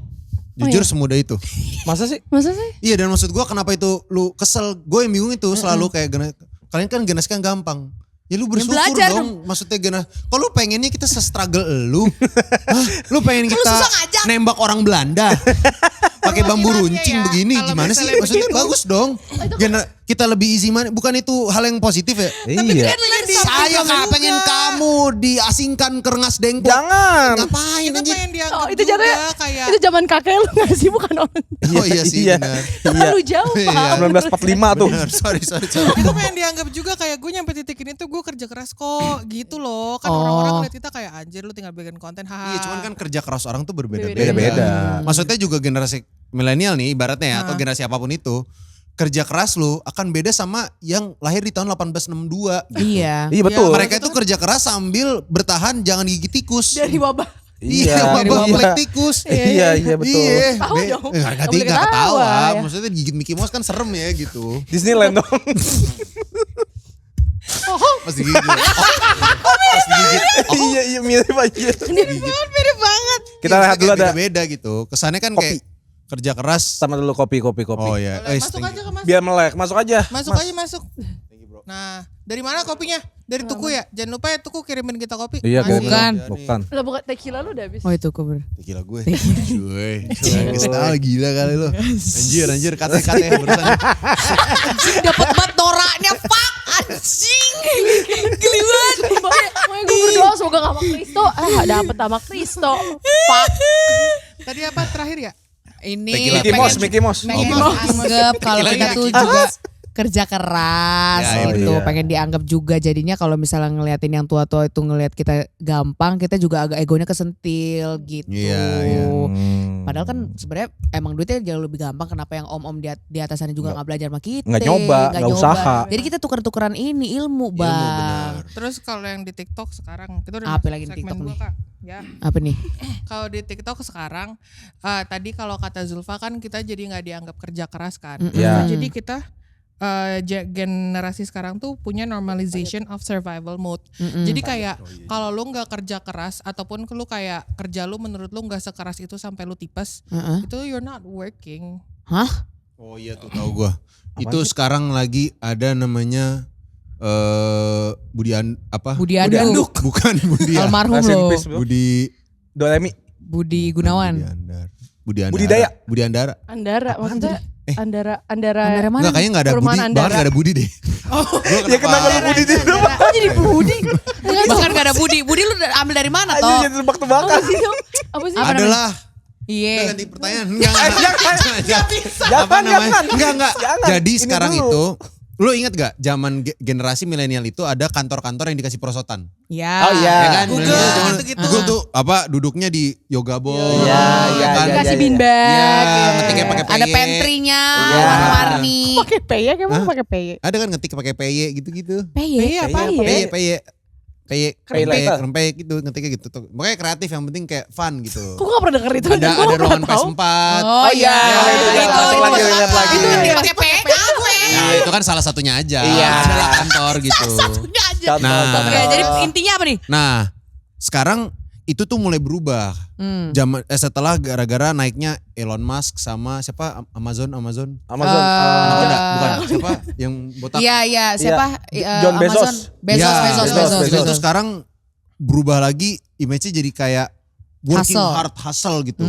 Jujur semudah itu. Masa sih? Masa sih? Iya, dan maksud gue kenapa itu lu kesel. Gue yang bingung itu selalu kayak kalian kan generasi kan gampang. Ya lu bersyukur belajar dong. Maksudnya kalau lu pengennya kita se-struggle lu. Hah? Lu pengen kita susah ngajak. nembak orang Belanda. Pakai bambu runcing ya, begini kalau gimana sih? misalnya Maksudnya begitu. bagus dong. Kita lebih easy money, bukan itu hal yang positif ya? Iya. Saya nggak pengen kamu diasingkan ke Rengas Dengklok. Jangan. Ngapain Kita anjir? pengen dianggap Oh, itu juga jatuhnya kayak itu zaman kakek lu gak sih, bukan orang. Oh iya sih Iya. benar. Terlalu jauh Iya. Pak. 1945 tuh. Benar, sorry. kita pengen dianggap juga kayak gue nyampe titik ini tuh gue kerja keras kok gitu loh. Kan orang-orang ngeliat kita kayak anjir lu tinggal bikin konten haha. Iya, cuman kan kerja keras orang tuh berbeda-beda. Beda-beda. Maksudnya juga generasi milenial nih ibaratnya ya, atau generasi apapun itu, kerja keras lu akan beda sama yang lahir di tahun 1862 gitu. Iya. Iya betul. Mereka itu kerja keras sambil bertahan jangan gigit tikus. Dari wabah. Iya, Dari wabah wabah. black tikus. Iya betul. Iya, Tahu dong. Nggak boleh ketawa. ketawa, ya. Maksudnya gigit Mickey Mouse kan serem ya gitu. Disneyland dong. Pas digigit. Pas digigit. Iya mirip aja. mirip banget. Kita lihat dulu ada. Beda gitu. Kesannya kan kayak kerja keras. Sama dulu kopi. Oh iya. Boleh, masuk aja ke mas. Biar melek, masuk aja. Masuk aja masuk. Nah, dari mana kopinya? Dari Tuku ya? Jangan lupa ya Tuku kirimin kita kopi. Iya Masih. kirimin. Bukan. Bukan. Lah bukan tequila lu udah habis. Oh itu kuber. Gila gue. Cuy. Kesal gila kali lo. Anjir kate barusan. Dapat banget noraknya fuck anjing. Geli banget. Makanya gue berdoa semoga gak sama Kristo. Dapet sama Kristo. Pak. Tadi apa terakhir ya? Ini Mickey Mouse. pengen dianggap kalau kita tuh juga kerja keras Ya, gitu, iya. pengen dianggap juga jadinya kalau misalnya ngeliatin yang tua-tua itu ngeliat kita gampang, kita juga agak egonya kesentil gitu. Iya. Padahal kan sebenarnya emang duitnya jauh lebih gampang. Kenapa yang om-om di atasannya juga nggak belajar sama kita? Nggak nyoba, nggak usaha. Jadi kita tuker-tukeran ini ilmu bang. Terus kalau yang di TikTok sekarang kita udah Apa masuk lagi di segmen TikTok gua, nih? Kak. Ya. Apa nih? Kalau di TikTok sekarang tadi kalau kata Zulfa kan kita jadi nggak dianggap kerja keras kan. Iya. Jadi kita generasi sekarang tuh punya normalization of survival mode. Jadi kayak kalau lu nggak kerja keras ataupun lu kayak kerja lu menurut lu nggak sekeras itu sampai lu tipes, itu you're not working. Hah? Oh iya tuh tahu gua. Itu sekarang lagi ada namanya Budi Anduk. Bukan Budi. Almarhum Rest in loh. peace, bro. Budi Budi Gunawan. Budidaya. Budi Andara. Andara maksudnya Andara Andara mana? Enggak, kayaknya enggak ada Budi. Perumahan Bahkan Andara. enggak ada Budi deh. Ya kenapa lu Budi di situ? Kok jadi Budi? Bahkan gak ada Budi. Budi lu ambil dari mana Aja toh? jadi tebak-tebakan. Apa sih dong? Apa sih? Adalah. Iya. Udah ganti pertanyaan. Enggak. Jangan. Enggak. Jangan. Jadi Ini sekarang dulu. itu lu ingat gak zaman generasi milenial itu ada kantor-kantor yang dikasih perosotan? Ya. Oh, iya. Ya kan? Google, Zaman gitu-gitu. Google tuh apa duduknya di yoga box. Iya, kan? iya, Kasih iya. bean bag. Iya, ngetiknya pakai Ada PY. pantry-nya Iya. warna-warni. Pakai PY emang pakai PY. Ada kan ngetik pakai PY gitu-gitu. PY. apa? Pay later. PY gitu ngetiknya gitu. Makanya kreatif, yang penting kayak fun gitu. Kok gak pernah denger itu? Ada Gua nggak ruangan tahu. PS4. Oh iya. Ingat lagi. Itu pakai PY Nah, itu kan salah satunya aja. Iya. Adalah kantor gitu. Satunya aja. Nah. Oke, jadi intinya apa nih? Nah, sekarang itu tuh mulai berubah. Setelah gara-gara naiknya Elon Musk sama siapa Amazon. Amazon. Bukan siapa yang botak. Iya, siapa? John Bezos. Amazon. Bezos. Itu tuh sekarang berubah lagi, image-nya jadi kayak working Hustle. hard hustle gitu.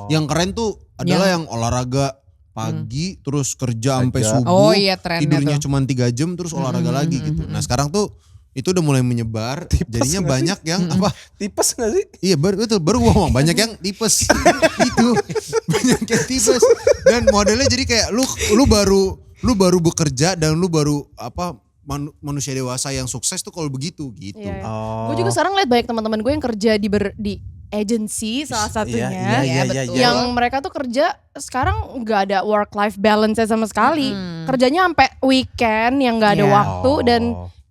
Yang keren tuh adalah yang olahraga pagi terus kerja sampai subuh. Oh iya, trennya tidurnya tuh. cuma 3 jam terus olahraga lagi gitu. Nah, sekarang tuh itu udah mulai menyebar. Jadinya nggak banyak yang apa? Tipes gak sih? Iya betul baru gua ngomong banyak yang tipes. Itu banyak yang tipes. Dan modelnya jadi kayak lu baru bekerja dan lu baru apa manusia dewasa yang sukses tuh kalau begitu gitu. Iya. Gue juga sekarang lihat banyak teman-teman gue yang kerja di agency salah satunya. Iya, betul. Yang mereka tuh kerja sekarang nggak ada work life balance sama sekali. Kerjanya sampai weekend yang nggak ada Iya. waktu dan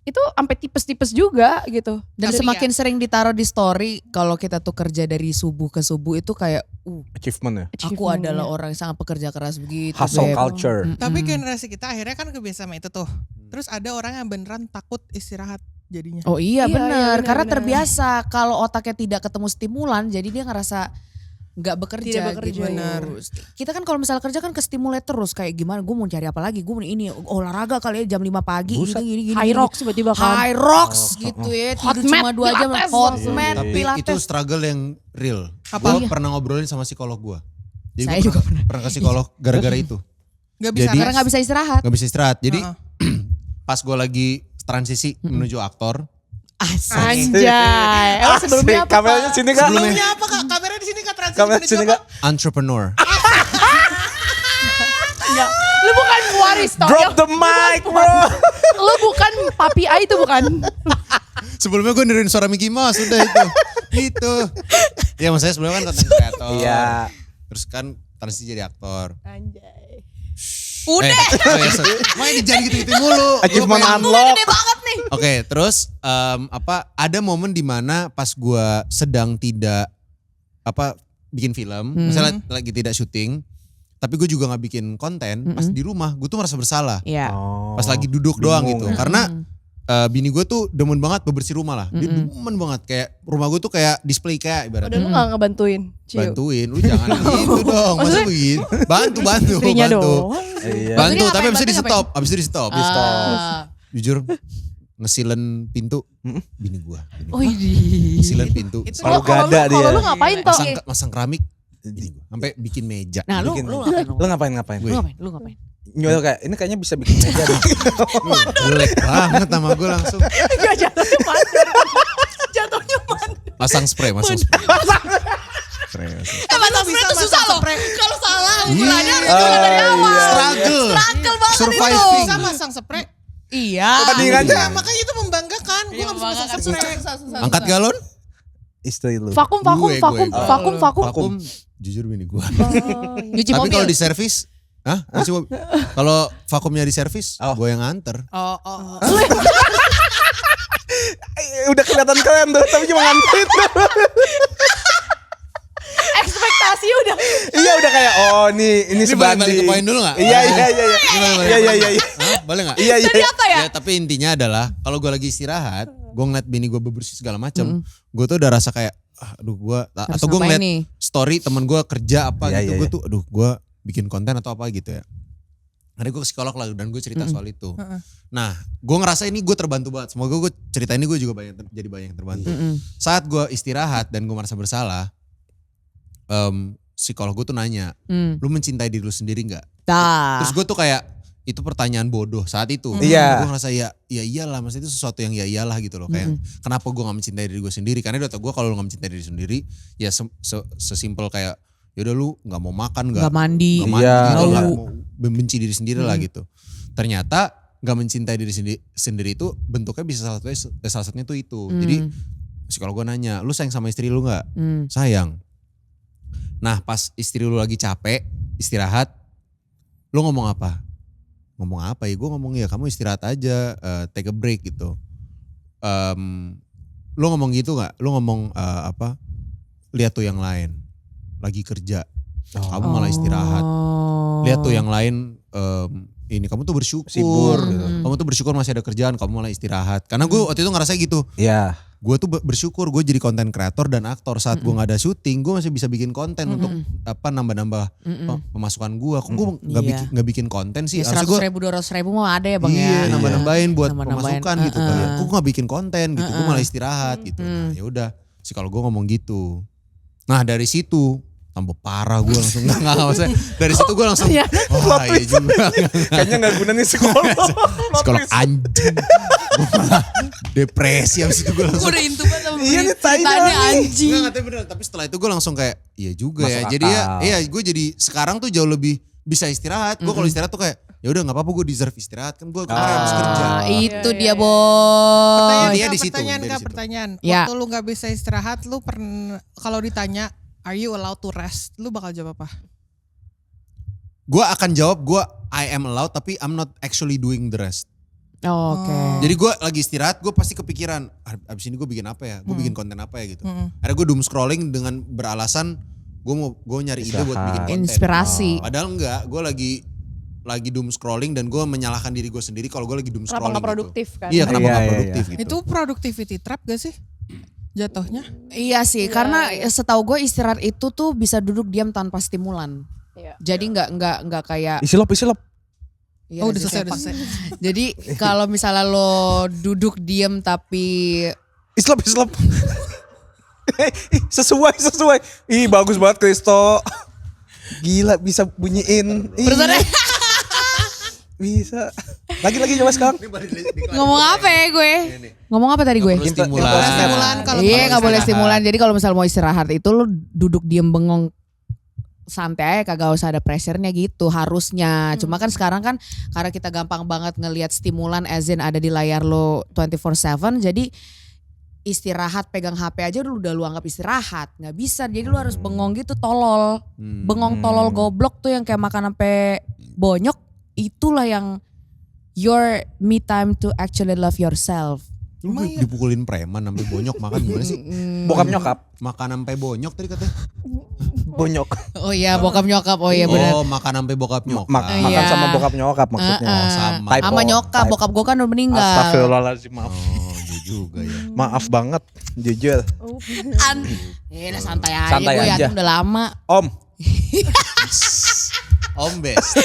itu sampai tipes-tipes juga gitu. Dan semakin sering ditaruh di story kalau kita tuh kerja dari subuh ke subuh itu kayak Achievement ya. aku adalah orang yang sangat pekerja keras begitu. Hustle Beb. culture. Tapi generasi kita akhirnya kan kebiasaan sama itu tuh. Terus ada orang yang beneran takut istirahat jadinya. Oh iya, Iya, benar, iya, karena benar. terbiasa kalau otaknya tidak ketemu stimulan, jadi dia ngerasa nggak bekerja, Tidak bekerja, gitu. Kita kan kalau misalnya kerja kan ke stimulate terus kayak gimana, gue mau cari apa lagi, gue mau ini olahraga kali ya jam 5 pagi, gini. High rocks tiba-tiba kan. High rocks gitu ya, Hot tidur cuma mat, 2 jam, pilates hot langsung. mat, Tapi pilates. itu struggle yang real. Apa? Gue pernah ngobrolin sama psikolog gue. Jadi Saya gue juga pernah ke psikolog gara-gara itu. Gak bisa Jadi- Karena nggak bisa istirahat. Gak bisa istirahat. Jadi Heeh. pas gue lagi transisi menuju aktor. Asik. Anjay. Emang sebelumnya apa? Kameranya sini Kak. Sebelumnya apa Kak? Kamera di sini Kak, transisi Kamera menuju sini apa? Kak. Entrepreneur. Enggak. Lu bukan Waris toh. Drop the mic bro. Lu bukan Papi A itu bukan. Sebelumnya gue niruin suara Mickey Mouse. Udah itu. Itu. Ya maksudnya sebelumnya kan content creator. Iya. Terus kan transisi jadi aktor. Anjay. Udah. Makanya jangan gitu-gitu mulu. Achievement Gua pengen- unlock. Gede banget nih. Oke, terus ada momen dimana pas gue sedang tidak bikin film, misalnya lagi tidak syuting, tapi gue juga nggak bikin konten. Pas di rumah, gue tuh merasa bersalah. Iya. Oh, Pas lagi duduk doang bingung gitu, ya. karena bini gue tuh demen banget bebersih rumah lah. Dia demen banget kayak rumah gue tuh kayak display kayak Udah ibaratnya. lu gak ngebantuin. Ciu. Bantuin, lu jangan gitu dong. Masa Maksudnya- begitu? Bantu. Istrinya bantu. doang. Iya. Bantu, Maksudnya tapi abis itu di ngapain? stop. Abis itu di stop. Ah. Jujur, ngesilen pintu bini gue. Oh iya. Ngesilen pintu. Itu Selalu gada Kalau dia. lu ngapain toh? Masang keramik. bini gua. Sampai bikin meja. Nah lu Bikin. ngapain? Lu ngapain? Lu ngapain? Nyuruh kayak ini kayaknya bisa bikin meja deh. Jelek banget sama gue langsung. Gak jatuhnya mana? Jatuhnya mana? Masang spray. Spray. Masang spray itu susah loh. Kalau salah ukurannya harus Oh, dari awal. Struggle. Struggle banget Surviving. Bisa masang spray. Iya. Tandingannya Nah, makanya itu membanggakan. Gue gak bisa masang spray. Angkat galon. Istri lu. Vakum. Vakum. Jujur bini gue. Nyuci Tapi kalau mobil. di servis, kalau vakumnya di servis, gue yang nganter. Oh. Udah kelihatan keren tuh, tapi cuma nganterin tuh. Ekspektasi udah. Iya udah kayak ini boleh balik sebanding. ke poin dulu nggak? Iya. Iya. Boleh nggak? Iya. Apa ya? Ya, tapi intinya adalah kalau gue lagi istirahat, gue ngeliat bini gue bebersih segala macam, gue tuh udah rasa kayak, aduh gue, atau gue ngapain ngeliat nih? story temen gue kerja apa Iya, gitu, iya, gue iya. tuh, aduh gue bikin konten atau apa gitu ya. Hari gue ke psikolog lah dan gue cerita soal itu. Nah, gue ngerasa ini gue terbantu banget. Semoga gue cerita ini gue juga jadi banyak yang terbantu. Saat gue istirahat dan gue merasa bersalah, psikolog gue tuh nanya, lu mencintai diri lu sendiri nggak? Dah. Terus gue tuh kayak itu pertanyaan bodoh saat itu. Iya. Gue ngerasa ya iyalah, maksudnya itu sesuatu yang ya iyalah gitu loh. Kayak kenapa gue gak mencintai diri gue sendiri? Karena udah tau gue kalau lu gak mencintai diri sendiri, ya sesimpel kayak yaudah lu gak mau makan, Gak mandi. gak mandi, Iya. gitu, Bau. gak mau membenci diri sendiri lah gitu. Ternyata gak mencintai diri sendiri itu bentuknya bisa salah satunya tuh itu. Jadi psikolog gue nanya, lu sayang sama istri lu gak? Sayang. Nah pas istri lu lagi capek, istirahat, lu ngomong apa? Ngomong apa ya? Gue ngomong ya kamu istirahat aja, take a break gitu. Lu ngomong gitu gak? Lu ngomong lihat tuh yang lain, lagi kerja, kamu malah istirahat. Lihat tuh yang lain, ini kamu tuh bersyukur, Sibuk gitu. Kamu tuh bersyukur masih ada kerjaan, kamu malah istirahat. Karena gue waktu itu ngerasa gitu. Iya. Gue tuh bersyukur gue jadi konten kreator dan aktor. Saat gue gak ada syuting, gue masih bisa bikin konten untuk nambah-nambah pemasukan gue. Kok gue nggak bikin konten sih? Ya, Harusnya 100.000 200.000 mah ada ya bang iya, ya. nambah-nambahin buat Nambah-nambahin. pemasukan gitu kan. Kok gue gak bikin konten gitu, gue malah istirahat gitu. Nah ya udah, sih kalau gue ngomong gitu. Nah dari situ tambah parah gue langsung nggak maksudnya. Dari situ gue langsung iya juga. Kayaknya gak guna nih psikolog. Psikolog anjing. Gue malah depresi abis itu gue langsung. Gue udah intu banget sama Iya nih, tai ceritanya banget. anjing. Enggak, tapi bener. Tapi setelah itu gue langsung kayak iya juga Masuk ya. Jadi akal. ya gue jadi sekarang tuh jauh lebih bisa istirahat. Gue kalau istirahat tuh kayak ya udah nggak apa-apa gue deserve istirahat kan gue harus kerja. Itu Iya, dia iya. boy. Dia di situ, Pertanyaan dia di Kak, situ. pertanyaan. Ya. Waktu lu gak bisa istirahat, lu kalau ditanya, are you allowed to rest? Lu bakal jawab apa? Gue akan jawab I am allowed tapi I'm not actually doing the rest. Oke. Jadi gue lagi istirahat, gue pasti kepikiran, abis ini gue bikin apa ya? Gue bikin konten apa ya gitu. Akhirnya gue doom scrolling dengan beralasan gue nyari ide buat bikin konten. Inspirasi. Padahal enggak, gue lagi doom scrolling dan gue menyalahkan diri gue sendiri kalau gue lagi doom Kenapa scrolling. nggak produktif kan? Iya, kenapa Iya, nggak iya, produktif gitu. Itu productivity trap gak sih? Jatuhnya? Iya sih, karena setahu gue istirahat itu tuh bisa duduk diam tanpa stimulan. Iya. Jadi nggak kayak. Isi lop. Iya, Udah sih, selesai, udah Pak. selesai. Jadi kalau misalnya lo duduk diam tapi Islop. Sesuai. Ih bagus banget Kristo. Gila bisa bunyiin. terus ada Bisa. Lagi coba sekarang. ngomong apa ya gue? Ngomong apa tadi gue? Nggak perlu Stimulan. Stimulan kalau Iya mau nggak boleh istirahat. stimulan. Jadi kalau misalnya mau istirahat itu lo duduk diem bengong santai aja, kagak usah ada pressure-nya gitu harusnya. Cuma kan sekarang kan karena kita gampang banget ngelihat stimulan as in ada di layar lo 24/7, jadi istirahat pegang HP aja lu udah lu anggap istirahat. Nggak bisa, jadi lu harus bengong gitu, tolol. Bengong tolol goblok tuh yang kayak makan sampai bonyok, itulah yang your me time to actually love yourself. Lu dipukulin preman sampai bonyok makan gimana sih? Bokap nyokap. Makan sampai bonyok tadi katanya. Bonyok. Oh iya bokap nyokap, oh iya benar. Oh, makan sampai bokap nyokap. Makan Iya. sama bokap nyokap maksudnya. sama. Typo. Sama nyokap, bokap gue kan udah meninggal. Astagfirullahaladzim, maaf. Oh, iya juga ya. Maaf banget, jujur. Nah, santai aja, Santai gue aja. yatim udah lama. Om, Om best.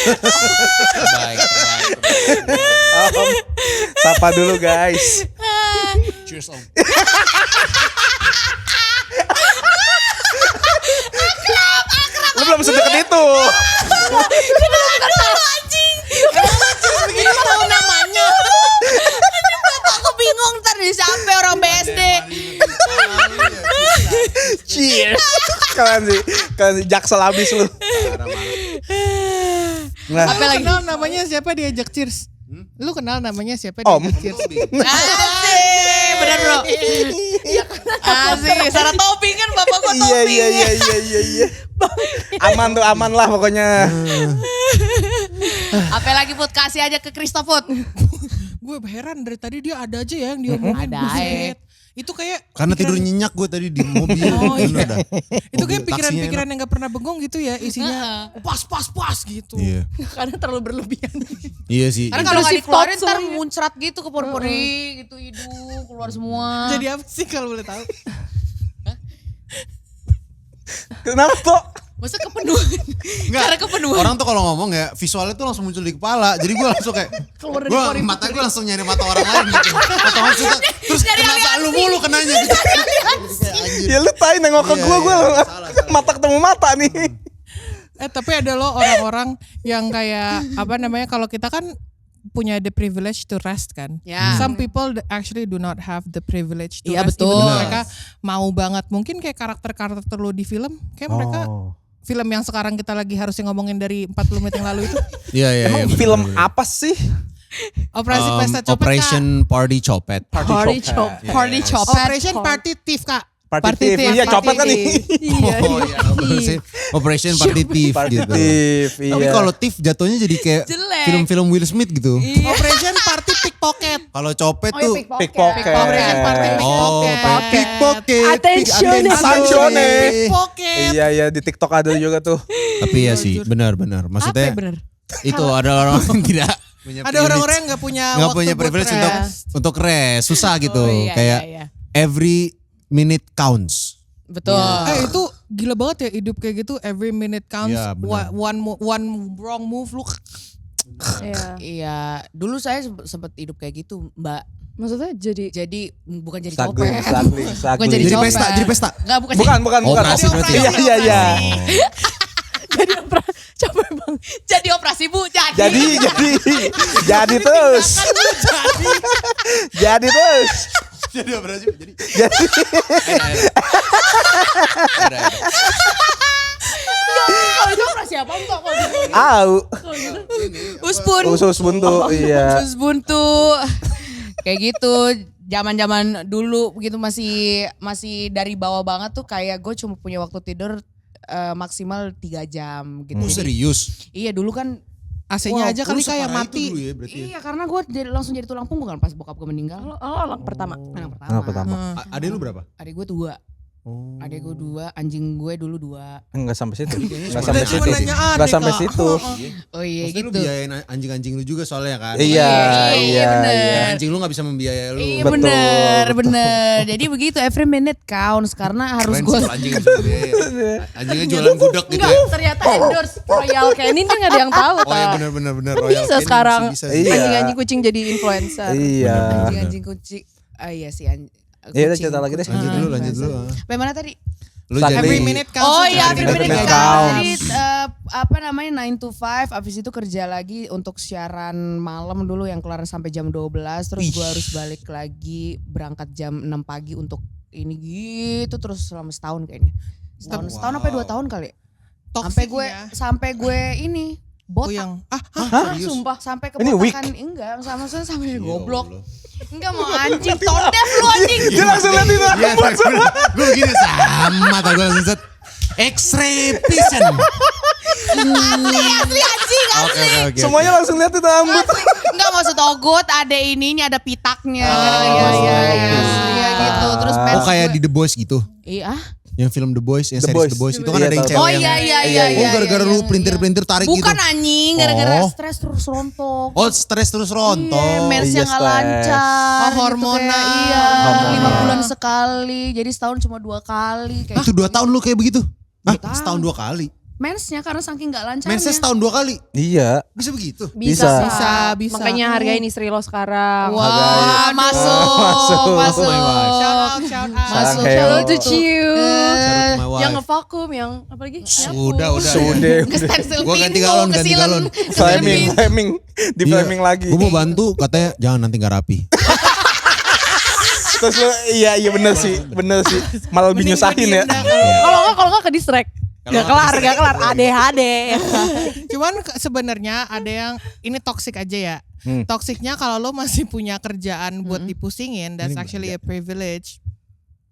Baik. Om, sapa dulu guys. Cheers Om. Lu belum sedekat itu. Kita tahu namanya. Aku bingung ntar di sampai orang BSD. Cheers. Kalian sih jaksel abis lu. Nah, Apa lagi? Kenal namanya siapa diajak cheers? Lu kenal namanya siapa Om. diajak cheers? Asik, bener bro. Asik, Sarah topping kan bapak gua topping. Iya. Aman lah pokoknya. Apa lagi Put, kasih aja ke Christopher. Gue heran dari tadi dia ada aja ya yang diomongin. Ada Buset. Itu kayak Karena tidur nyenyak gue tadi di mobil. Oh, iya. Bener dah. itu kayak Mobil pikiran-pikiran taksinya yang gak pernah bengong gitu ya isinya. Pas gitu. Iya. Karena terlalu berlebihan. Iya sih. Karena kalau nggak Intrusive dikeluarin thoughts ntar semuanya. muncrat gitu ke pori-pori gitu hidung keluar semua. Jadi apa sih kalau boleh tahu? Kenapa kok? Masa kepenuhan? Karena kepenuhan. Orang tuh kalau ngomong ya visualnya tuh langsung muncul di kepala. Jadi gue langsung kayak Keluar dari gue pori-pori. mata gue langsung nyari mata orang lain gitu. Mata orang suka, terus kenapa lu mulu kenanya gitu. Ya lu tain nengok ke Iya, gue iya, mata ketemu mata nih. Tapi ada loh orang-orang yang kayak apa namanya kalau kita kan punya the privilege to rest kan. Ya. Some people actually do not have the privilege to Iya, rest. betul. Even though mereka mau banget. Mungkin kayak karakter-karakter lo di film, kayak mereka film yang sekarang kita lagi harusnya ngomongin dari 40 menit yang lalu itu. Iya iya. Emang film apa sih? Operasi Pesta Copet Operation Party Copet. Party chop. Party Kak. chopet. Operation Party Thief Kak. Party Thief. Iya copet kan nih. Oh iya, Operation Party Thief Party gitu. Thief. Tapi Iya. kalau Thief jatuhnya jadi kayak Jelek. film-film Will Smith gitu. Operation Party Pickpocket. Kalau copet Oh ya tuh Pickpocket. Operation Party Pickpocket. pickpocket. Attention. Attention. Pickpocket. Iya di TikTok ada juga tuh. Tapi ya sih, benar-benar. Apa Maksudnya bener? itu ada orang yang tidak punya Ada orang-orang yang gak punya nggak waktu punya buat privilege rest. untuk rest, susah gitu. Oh, iya, Kayak iya, iya. every minute counts. Betul. Itu gila banget ya hidup kayak gitu. Every minute counts. Iya, benar. One wrong move lu. Iya. Iya, dulu saya sempet hidup kayak gitu, Mbak. Maksudnya jadi Jadi bukan jadi Struggling. copet. Bukan Jadi copet. pesta, jadi pesta. Enggak, bukan. Bukan. Operasi berarti. Iya. capek banget. Jadi operasi Bu, Jadi terus. Jadi terus. Jadi operasi, jadi. Kalau itu operasi apa enggak? Au. Kalau Uspun. Usus buntu, iya. Usus buntu. Kayak gitu. Zaman-zaman dulu begitu masih dari bawah banget tuh kayak gue cuma punya waktu tidur maksimal 3 jam gitu. Oh, serius? Iya dulu kan. AC-nya aja kali kayak separah mati. itu dulu ya, berarti ya? Iya karena gue langsung jadi tulang punggung kan pas bokap gue meninggal. Lo anak pertama. Anak pertama. Anak pertama. Adek lu berapa? Adik gue 2. Oh. Adik gue 2, anjing gue dulu 2. Enggak sampai situ. Enggak cuma sampai Udah situ. cuma nanya Enggak adik, sampai Kak. situ. Oh iya Maksudnya lu gitu. biayain anjing-anjing lu juga soalnya kan? Iya, iya, bener. iya. Anjing lu gak bisa membiayai lu. Iya Betul, bener. Jadi begitu every minute counts karena harus Keren gue. sih kalau anjing bisa membiayai. Anjingnya jualan gudeg gitu Enggak, ya? ternyata endorse Royal Canin kan gak ada yang tahu. Oh ya Ta. benar. Bisa sekarang Bisa. Iya. anjing-anjing kucing jadi influencer. Iya. Anjing kucing. Oh iya sih Iya udah cerita lagi deh. Lanjut dulu. Bagaimana tadi? Lu Tadi. jadi Every minute counts. Oh iya, Every every minute minute counts. counts. Jadi 9 to 5, abis itu kerja lagi untuk siaran malam dulu yang kelar sampai jam 12. Terus gue harus balik lagi berangkat jam 6 pagi untuk ini gitu terus selama setahun kayaknya. Setahun apa 2 tahun kali. Sampai gue ini botak. yang serius? Sumpah sampai Ini weak. kebotakan enggak sama saya sampai Ya goblok. Allah. Enggak mau anjing tondef lu anjing. Dia langsung lihat itu. Iya, gue begini sama tau gue langsung set. X-ray vision. Asli anjing. Oke. Semuanya langsung lihat itu rambut. Enggak maksud ogot ada ininya ada pitaknya. Iya gitu. Terus Oh kayak di The Boys gitu. Iya. Yang film The Boys, yang The series Boys. The Boys itu kan Iya, ada yang tahu. cewek Oh yang iya. Oh gara-gara lu pelintir-pelintir tarik gitu. Bukan anjing, gara-gara Oh. stres terus rontok. Oh stres terus rontok. Iya, mensnya Iya, nggak stres. lancar. Oh, gitu hormonal. kayak, iya, Hormonal. 5 bulan sekali. Jadi setahun cuma 2 kali. Kayak Itu 2 tahun lu kayak begitu? Hah? 2 tahun. Setahun 2 kali? mensnya karena saking nggak lancarnya. Mensnya setahun 2 kali? Iya. Bisa begitu? Bisa. Bisa. Makanya hargain istri lo sekarang. Wah, Hargai. masuk. Masuk. Oh my gosh. Shout out, shout out. Masuk. Sayang, Shout out Heo. to Ciu. Shout out to my wife. Yang ngevakum, yang apa lagi? Sudah. Sudah. Nge-stencil Gua ganti pintu, galon, ganti kesilen. galon. Flaming. Di flaming lagi. Gue mau bantu katanya jangan nanti gak rapi. Terus lu iya bener sih. Malah lebih nyusahin ya. Kalau nggak ke distract. Gak kelar. ADHD. Cuman sebenarnya ada yang ini toxic aja ya. Toksiknya kalau lo masih punya kerjaan buat dipusingin, that's actually a privilege.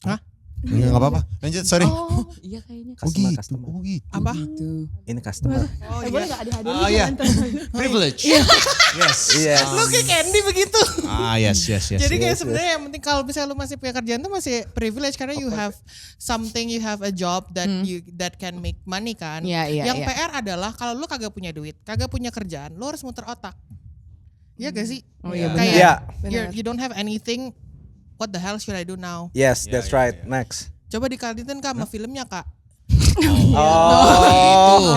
Hah? Enggak apa-apa. Lanjut, sorry. Oh, Iya kayaknya. Customer. Oh gitu. Apa? Ini customer. boleh gak ADHD? Oh iya. Privilege. Yes. Yes. Lo kayak Candy begitu. Yes. Jadi kayak sebenarnya yang penting kalau misalnya lu masih punya kerjaan tuh masih privilege karena you have something, you have a job that that can make money kan. Iya, Yang iya. PR adalah kalau lu kagak punya duit, kagak punya kerjaan, lu harus muter otak. Iya gak sih? Oh iya, Kayak Iya. you don't have anything. What the hell should I do now? Yes, that's right. Next. Coba dikalitin Kak sama filmnya Kak. Oh.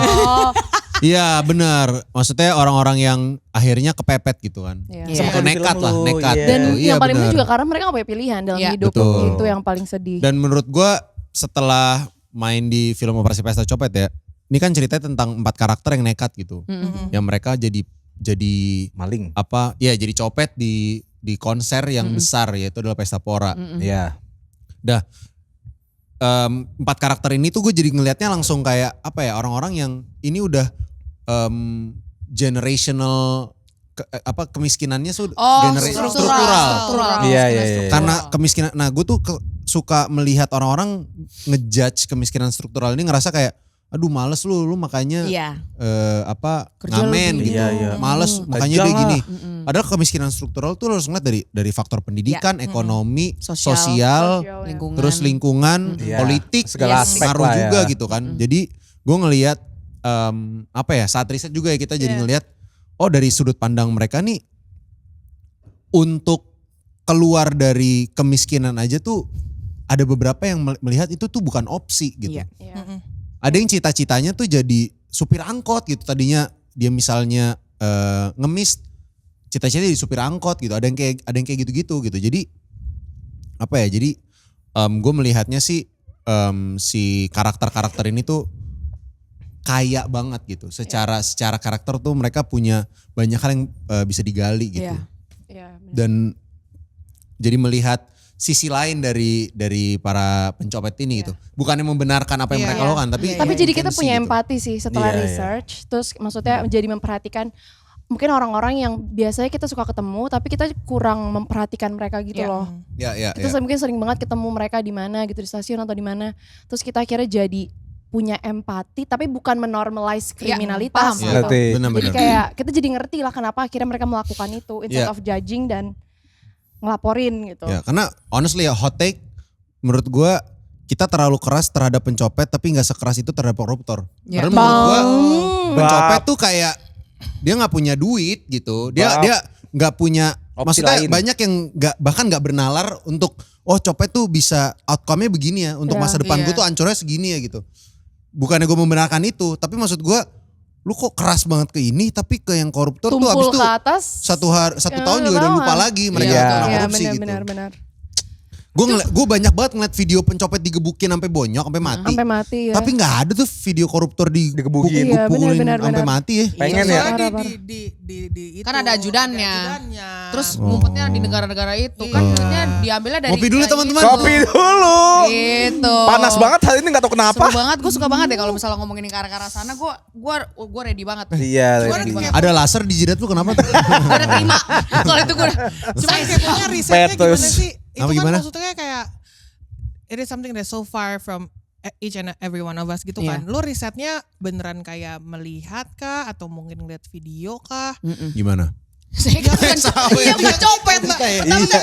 Iya benar. Maksudnya orang-orang yang akhirnya kepepet gitu kan. Iya. Atau nekat lah, Film lu, nekat. iya. Dan gitu. Iya, yang paling penting benar. juga karena mereka gak punya pilihan dalam Iya. hidup. Betul. Itu yang paling sedih. Dan menurut gue setelah main di film Operasi Pesta Copet ya, ini kan ceritanya tentang 4 karakter yang nekat gitu. Yang mereka jadi Maling. apa? Ya jadi copet di konser yang besar yaitu adalah Pesta Pora. Iya. Dah 4 karakter ini tuh gue jadi ngelihatnya langsung kayak apa ya, orang-orang yang ini udah generational kemiskinannya struktural. Iya. Karena kemiskinan, nah gue tuh suka melihat orang-orang ngejudge kemiskinan struktural ini ngerasa kayak aduh males lu makanya Iya. Kerja ngamen lebih. gitu. Iya. Males makanya Kerja dia lah. gini. Padahal kemiskinan struktural tuh lo harus ngeliat dari faktor pendidikan, ekonomi, sosial, Lingkungan. terus lingkungan, Iya. politik, Segala aspek ngaruh lah ya. juga gitu kan. Jadi gue ngelihat saat riset juga ya kita jadi ngelihat dari sudut pandang mereka nih untuk keluar dari kemiskinan aja tuh ada beberapa yang melihat itu tuh bukan opsi gitu. Iya. Ada yang cita-citanya tuh jadi supir angkot gitu, tadinya dia misalnya ngemis, cita-citanya jadi supir angkot gitu. Ada yang kayak gitu-gitu gitu. Jadi apa ya? Jadi gue melihatnya sih si karakter-karakter ini tuh kaya banget gitu. Secara karakter tuh mereka punya banyak hal yang bisa digali gitu. Iya. Iya, benar. Dan jadi melihat sisi lain dari para pencopet ini gitu. Bukannya membenarkan apa yang mereka lakukan, tapi Tapi jadi kita intensi punya gitu. empati sih setelah research. Terus maksudnya jadi memperhatikan mungkin orang-orang yang biasanya kita suka ketemu tapi kita kurang memperhatikan mereka gitu loh. Ya. Kita mungkin sering banget ketemu mereka di mana gitu, di stasiun atau di mana. Terus kita akhirnya jadi punya empati tapi bukan menormalize kriminalitas paham. gitu. Iya, benar-benar. Jadi kayak kita jadi ngerti lah kenapa akhirnya mereka melakukan itu instead of judging dan ngelaporin gitu. Ya, karena honestly ya hot take menurut gua kita terlalu keras terhadap pencopet tapi nggak sekeras itu terhadap koruptor. Ya. Karena menurut gua pencopet tuh kayak dia nggak punya duit gitu. Dia nggak punya Opsi maksudnya lain. banyak yang bahkan nggak bernalar untuk copet tuh bisa outcome-nya begini ya. Untuk masa depan gue tuh hancurnya segini ya gitu. Bukannya gue membenarkan itu, tapi maksud gue lu kok keras banget ke ini tapi ke yang koruptor tuh abis Tumpul itu ke atas. satu tahun juga udah lupa lagi mereka kena korupsi gitu. Benar. Gue banyak banget ngeliat video pencopet digebukin sampai bonyok sampai mati. Sampai mati ya. Tapi nggak ada tuh video koruptor Digebukin. Iya, dipukulin benar, sampai benar. mati ya. Pengen ya. Soalnya Parah. di itu, Kan ada ajudannya. ajudannya. Terus ngumpetnya di negara-negara itu kan duitnya diambilnya dari Ngopi dulu kayak teman-teman. gitu. Kopi dulu. Gitu. Panas banget hari ini gak tau kenapa. Seru banget, gue suka banget ya kalau misalnya ngomongin ke arah-arah sana, gue ready banget. Iya. Cuman lagi. kayak- Ada laser di jidat lu kenapa tuh? Gue udah terima. Kalau itu gue udah. Cuma keponya risetnya gimana Petus. sih? Itu Apa kan gimana? maksudnya kayak it is something that's so far from each and every one of us gitu Iya. kan. Lu risetnya beneran kayak melihat kah atau mungkin ngeliat video kah? Gimana? Saya kan bukan, iya bukan copet mbak. Tapi bukan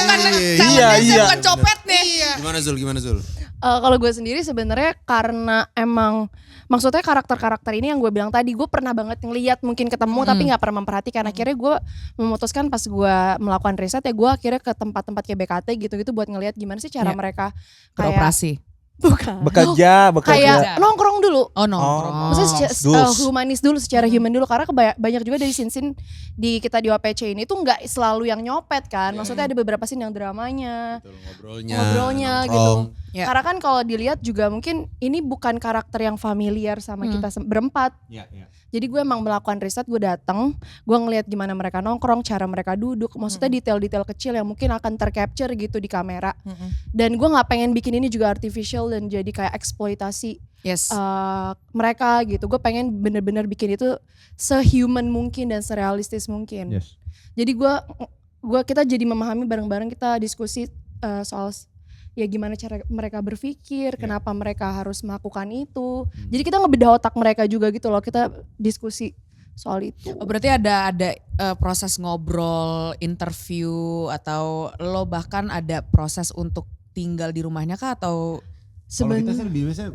Iya. saya bukan copet nih. Gimana Zul? Kalau gue sendiri sebenarnya karena emang maksudnya karakter-karakter ini yang gue bilang tadi gue pernah banget ngeliat mungkin ketemu tapi nggak pernah memperhatikan. Akhirnya gue memutuskan pas gue melakukan riset ya gue akhirnya ke tempat-tempat kayak BKT gitu-gitu buat ngeliat gimana sih cara Iya. mereka kayak Beroperasi. bukan Bekerja. kayak nongkrong dulu. Oh nongkrong. Maksudnya Dus. humanis dulu secara human dulu karena banyak juga dari scene-scene di kita di OPC ini tuh nggak selalu yang nyopet kan. Maksudnya ada beberapa scene yang dramanya. Ngobrolnya gitu. Ya. Karena kan kalau dilihat juga mungkin ini bukan karakter yang familiar sama kita berempat. Jadi gue emang melakukan riset, gue datang, gue ngelihat gimana mereka nongkrong, cara mereka duduk, maksudnya detail-detail kecil yang mungkin akan tercapture gitu di kamera. Dan gue nggak pengen bikin ini juga artificial dan jadi kayak eksploitasi Yes. mereka gitu. Gue pengen bener-bener bikin itu sehuman mungkin dan serealistis mungkin. Jadi kita jadi memahami bareng-bareng, kita diskusi soal ya gimana cara mereka berpikir, kenapa mereka harus melakukan itu. Jadi kita ngebedah otak mereka juga gitu loh, kita diskusi soal itu. Oh, berarti ada proses ngobrol, interview atau lo bahkan ada proses untuk tinggal di rumahnya kah atau Kalau kita sih lebih biasanya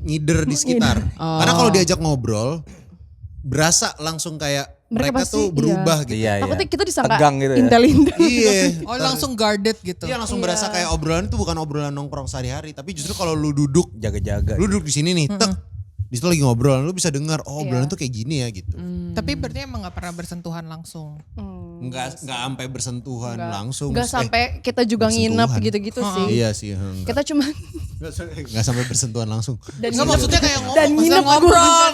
ngider di sekitar. Oh. Karena kalau diajak ngobrol berasa langsung kayak mereka pasti, tuh berubah gitu. Iya. Takutnya kita disangka Tegang gitu ya. intel-intel. Iya. Oh langsung guarded gitu. Iya langsung berasa kayak obrolan itu bukan obrolan nongkrong sehari-hari, tapi justru kalau lu duduk Jaga-jaga. lu duduk di sini nih, tek, di situ lagi ngobrol, lu bisa dengar obrolan itu kayak gini ya gitu. Tapi berarti emang gak pernah bersentuhan langsung. Enggak sampai bersentuhan langsung. Enggak sampai kita juga nginep bersentuhan. gitu-gitu sih. Iya sih, enggak. Kita cuma Enggak sampai bersentuhan langsung. Enggak maksudnya kayak ngomong. dan maksudnya nginep ngobrol.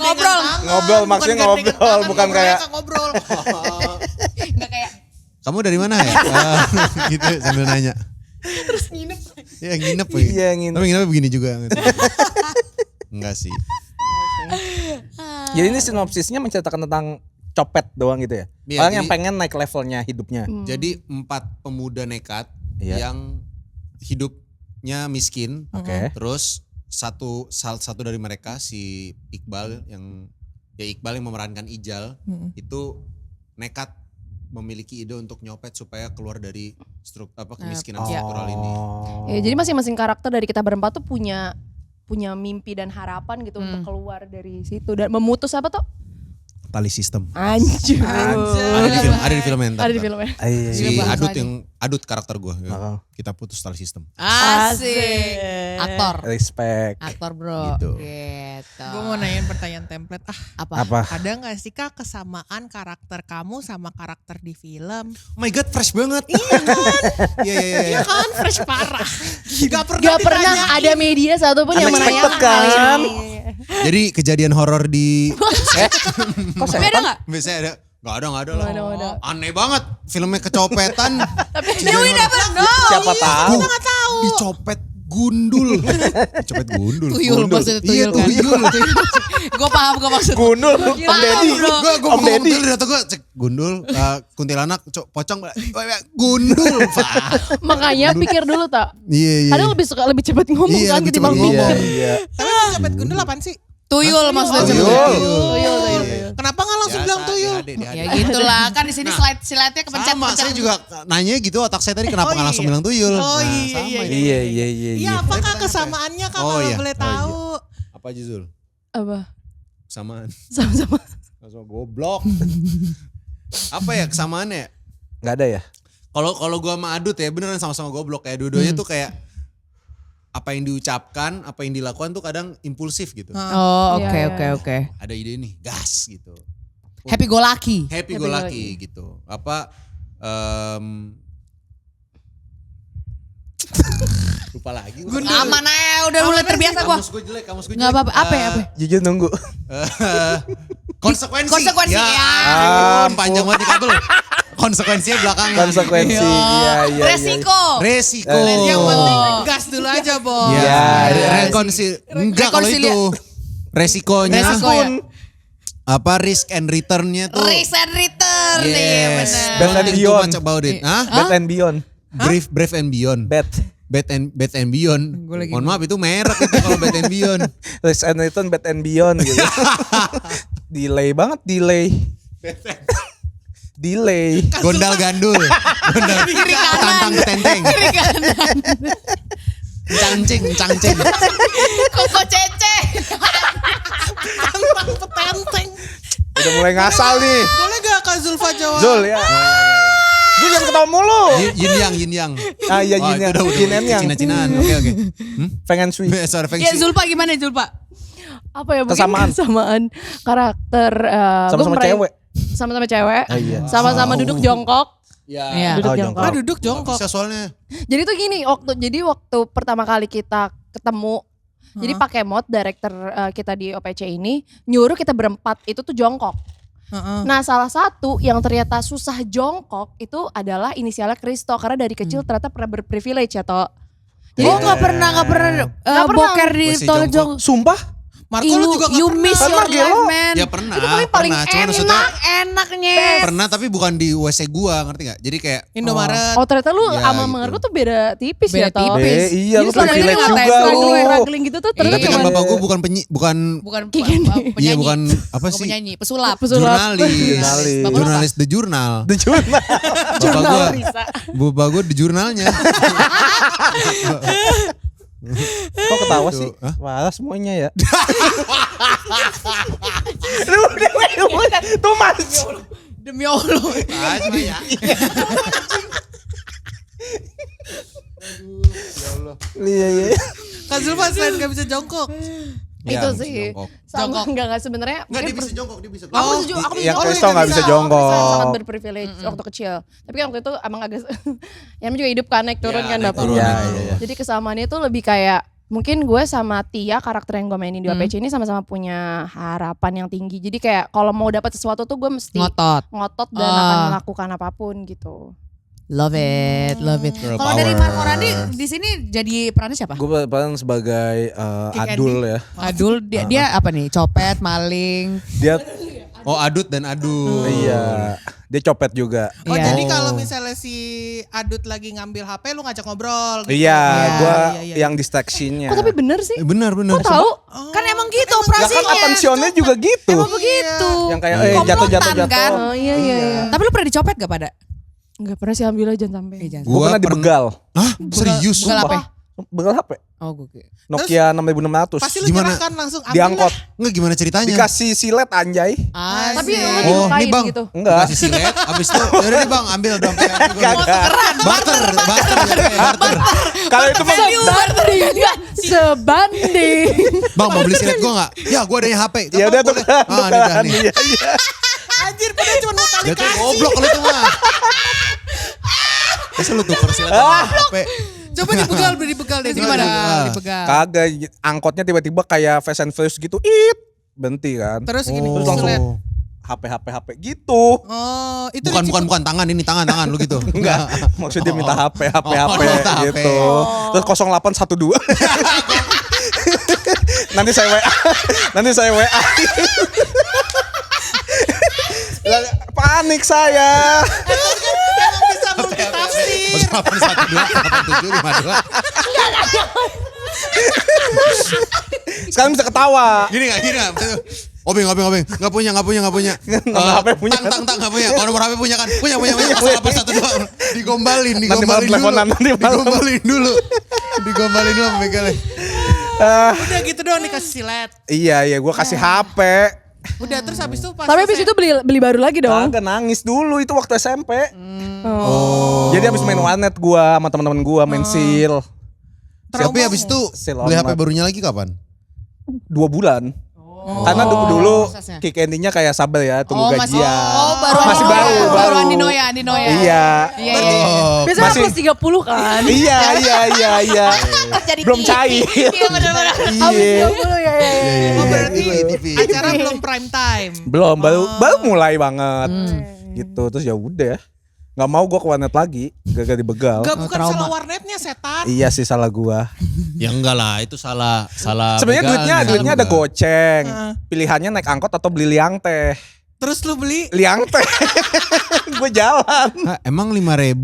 Ngobrol, maksudnya ngobrol, bukan kayak ngobrol. nggak kayak Kamu dari mana ya? Gitu sambil nanya. Terus nginep. Iya nginep. Iya, nginep. Tapi nginep begini juga. Gitu. Enggak sih. Jadi ini sinopsisnya menceritakan tentang copet doang gitu ya? Iya, Orang yang jadi- pengen naik levelnya hidupnya. Jadi 4 pemuda nekat Iya. yang hidupnya miskin. Oke. Terus salah satu dari mereka si Iqbal yang memerankan Ijal itu nekat memiliki ide untuk nyopet supaya keluar dari kemiskinan struktural ini. ya, jadi masing-masing karakter dari kita berempat tuh punya mimpi dan harapan gitu untuk keluar dari situ dan memutus apa tuh? Tali sistem. Anjir. Ada di film Ada di filmnya. Iya. Si Iya, bahasa Adut karakter gue. Heeh. Kita putus tali sistem. asik. Aktor. Respect. Aktor bro. Gitu. Gue mau nanyain pertanyaan template. Apa? Ada gak sih Kak kesamaan karakter kamu sama karakter di film? Oh my god, fresh banget. Iya. Kan fresh parah. Gak pernah Gak pernah ada media satupun yang Unexpected menanyakan hal kan? ini. Jadi kejadian horor di Kok Tapi ada nggak? biasanya ada Gak ada lah. Nggak ada. Aneh banget. Filmnya kecopetan. Dewi never know. Siapa tahu? Kita nggak tahu. Dicopet gundul. Dicopet gundul. Tuyul maksudnya Iya, tuyul kan. tuyul. Gue paham gue maksud. Gundul, Om Deddy. Gue Om ngomong Deddy. gundul atau gue cek gundul, kuntilanak, pocong, gundul. Makanya pikir dulu tak. Iya. Kadang lebih cepat ngomong Iya, kan lebih ketimbang cepet ngomong. mikir. Iya. Tapi copet gundul apaan sih? Tuyul maksudnya. Tuyul. Tuyul. Kenapa nggak langsung bilang tuyul? Ya gitulah kan di sini slide-nya kepencet. Sama, saya juga nanya gitu otak saya tadi kenapa Oh, nggak langsung iya. bilang tuyul. Oh, Nah, iya, sama iya, ini. Iya. Iya, apakah kesamaannya kak Oh, kalau iya. boleh Oh, iya. tahu? Apa aja Zul? Apa? Kesamaan. Sama-sama. Langsung goblok. Apa ya kesamaannya? Gak ada ya? Kalau gua sama Adut ya beneran sama-sama goblok kayak dua-duanya tuh kayak apa yang diucapkan, apa yang dilakukan tuh kadang impulsif gitu. Oh Iya, oke iya. oke. Ada ide nih, gas gitu. Happy go lucky. Happy go lucky gitu. Apa lupa lagi. Aman aja udah mulai terbiasa gue. Kamus gue jelek. Nggak apa-apa. Apa ya? Jujur nunggu. Konsekuensi. Konsekuensi, ya. Ampun, panjang banget nih kabel. Konsekuensinya belakangan. Konsekuensi. Iya. Resiko. Resiko. Yang penting gas dulu aja bos. Ya, Iya. enggak kalau itu. Resikonya. Resiko ya. Apa risk and returnnya tuh. Risk and return. Iya Yes. benar. Bad and Don't think too beyond. much about it. Hah? Bad and Beyond. Brave and Beyond. Bad and Beyond. Mohon maaf itu merek itu kalau Bad and Beyond. Risk and Return, Bad and Beyond gitu. Delay banget, delay. Gondal gandul. Gondal. Kiri kanan. Tantang ketenteng. Kiri kanan. Cangcing. Koko cece. Tantang petenteng. Udah mulai ngasal nih. Boleh gak Kak Zulfa jawab? Zul ya. Zul jangan ketawa mulu. Yin yang. Ah iya Wah, yin yang. itu udah Yin and yang. Cina-cinaan. Oke. Pengen sweet. Sorry, feng Ya shui. Zulpa gimana Zulpa? Apa ya? Mungkin Kesamaan. kesamaan karakter. Sama-sama gua cewek. Sama-sama cewek. Ah, iya. Sama-sama duduk jongkok. Iya. Duduk Oh, jongkok. Ah duduk jongkok. Bisa soalnya. Jadi tuh gini, waktu pertama kali kita ketemu, jadi pakai mod director kita di OPC ini nyuruh kita berempat itu tuh jongkok. Nah salah satu yang ternyata susah jongkok itu adalah inisialnya Kristo karena dari kecil ternyata pernah berprivilege ya toh. Jadi nggak pernah boker di Masih tol jongkok. jong. Sumpah? Marco lu juga You gak miss pernah. your Pernah, life Gelo? man. Ya pernah. Itu paling Cuma maksudnya Enaknya. pernah tapi bukan di WC gua, ngerti gak? Jadi kayak Indomaret. Oh ternyata lu Ya, sama gitu. Mengerku tuh beda tipis Beda ya toh. tipis. Iya lu Jadi selama ini privilege ngatain juga lu. struggling gitu tuh ternyata tapi kan cuma bapak gua bukan Bukan iya penyanyi. bukan apa Bukan sih? penyanyi, pesulap. Jurnalis. Bapak lu Jurnalis The Journal. The Journal. Bapak gua di jurnalnya. Kok ketawa sih? Hah? Malah semuanya ya. Udah. Tuh mas. Demi Allah. ya. Iya. Kak Zulfa selain gak bisa jongkok. itu sih. Sama Jongkok. enggak sebenarnya. Enggak dia mungkin bisa jongkok, dia bisa. Aku setuju, aku Yang bisa Kristo nggak bisa jongkok. sangat berprivilege waktu kecil. Tapi kan waktu itu emang agak, yang juga hidup kan naik turun kan naik bapak. turun, Iya, naik turun. iya. Jadi kesamaannya itu lebih kayak mungkin gue sama Tia karakter yang gue mainin di OPC ini sama-sama punya harapan yang tinggi. Jadi kayak kalau mau dapat sesuatu tuh gue mesti Ngotot. dan akan melakukan apapun gitu. Love it. Girl Kalau power. dari Marco Randi di sini jadi perannya siapa? Gue peran sebagai Adul ya. Adul, dia apa nih? Copet, maling. Dia Oh Adut dan Adu. iya. Dia copet juga. Oh Iya. jadi kalau misalnya si Adut lagi ngambil HP lu ngajak ngobrol gitu. Iya, gue iya. yang distraction-nya. Kok tapi bener sih? Benar. Kok tahu? Kan emang gitu Ya operasinya. kan attention-nya juga gitu. Emang begitu. Yang kayak Komplotan jatuh. kan? Oh iya. Tapi lu pernah dicopet gak pada? Enggak pernah sih, alhamdulillah jangan sampai. Gue pernah dibegal. Hah? Serius? Begal apa? Begal HP. Oh gue. Nokia 6600. Pasti lu Gimana? nyerahkan langsung ambil Diangkot. Enggak gimana ceritanya? Dikasih silet anjay. Tapi lu Oh, dilukain nih, Bang. gitu. Enggak. Kasih silet, abis itu yaudah nih bang ambil dompet. Kagak. Barter. Kalau itu mah Sebanding. Bang mau beli silet gue gak? Ya gue adanya HP. ya udah tuh Boleh. kan. Ah ini dah nih. Iya, iya. Anjir padahal cuma mau kali Dia tuh kasih. goblok kalau itu mah. Masa lu tuker silet sama HP? Coba dibegal deh Gimana? Ah. Dipegang. Kagak, angkotnya tiba-tiba kayak Fast and Furious gitu. Berhenti kan. Terus gini Oh. terus lihat. HP gitu. Oh, itu Bukan tangan ini tangan lu gitu. Enggak, maksudnya minta HP minta HP. gitu. Terus 0812. Nanti saya WA. Panik saya. Emang bisa multitafsir. 0812 8752. Sekarang bisa ketawa. Gini enggak? Obeng. Enggak punya. HP punya. Tang enggak punya. Kalau nomor HP punya kan? Punya. 0812. Digombalin Nanti malam teleponan, nanti malam. Digombalin dulu sama begalnya. Udah gitu doang dikasih silet. Iya, gue kasih HP. Udah terus habis itu pas Tapi habis itu beli baru lagi dong. Kagak nangis dulu itu waktu SMP. Oh. Jadi habis main warnet gua sama teman-teman gua main seal. Tapi habis itu Seal beli HP online. barunya lagi kapan? 2 bulan. Karena dulu prosesnya. kick endingnya kayak Sabel ya, tunggu gajian. baru Masih Andi baru. Andi Noya. Iya. Iya. Oh, Biasanya Masih- plus 30 kan. Iya. Jadi Belum cair. Iya benar-benar. Iya. 30 ya. Oh, berarti TV. acara belum prime time. Belum, baru mulai banget. Gitu, terus ya udah. Nggak mau gua ke warnet lagi, gagal dibegal. Gak bukan trauma. salah warnetnya setan. Iya sih salah gua. Ya enggak lah, itu salah. Sebenarnya duitnya ada go. goceng. Pilihannya naik angkot atau beli liang teh. Terus lu beli Liang teh. Gue jalan. Emang 5.000?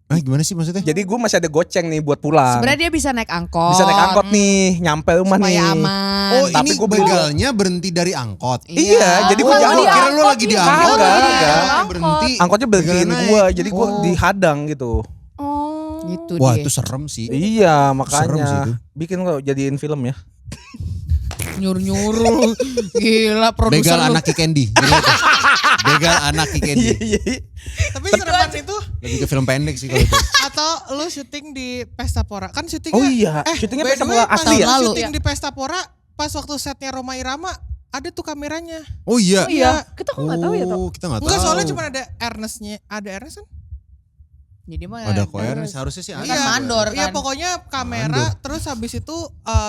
Gimana sih maksudnya? Jadi gue masih ada goceng nih buat pulang. Sebenarnya dia bisa naik angkot. Bisa naik angkot nih, nyampe rumah nih. Supaya aman. Oh, Tapi ini gua begalnya berhenti dari angkot. Iya, jadi gue Oh, jalan. kira lu lagi di angkot. Kagak. Berhenti. Angkotnya berhentiin Begalnya gue, naik. jadi gue dihadang gitu. Oh. Gitu Wah, dia. itu serem sih. Iya, Serem sih itu. makanya bikin lo jadiin film ya. Nyuruh-nyuruh. Gila produser Begal lu. anak Ki Candy. Begal anak Ki Candy. tapi sereman itu Lebih ke film pendek sih kalau itu. atau lu syuting di Pesta Pora. Kan syutingnya Oh iya, syutingnya by Pesta the way, Pora pas asli ya? lalu. syuting di Pesta Pora pas waktu setnya Roma Irama ada tuh kameranya. Oh iya. Oh iya, kita kok nggak tahu ya toh. Oh, kita nggak tahu. Enggak, soalnya cuma ada Ernestnya. Ada Ernest kan? Jadi mah Ada kok Ernest, harusnya sih ada. Kan mandor Iya kan. pokoknya kamera terus habis itu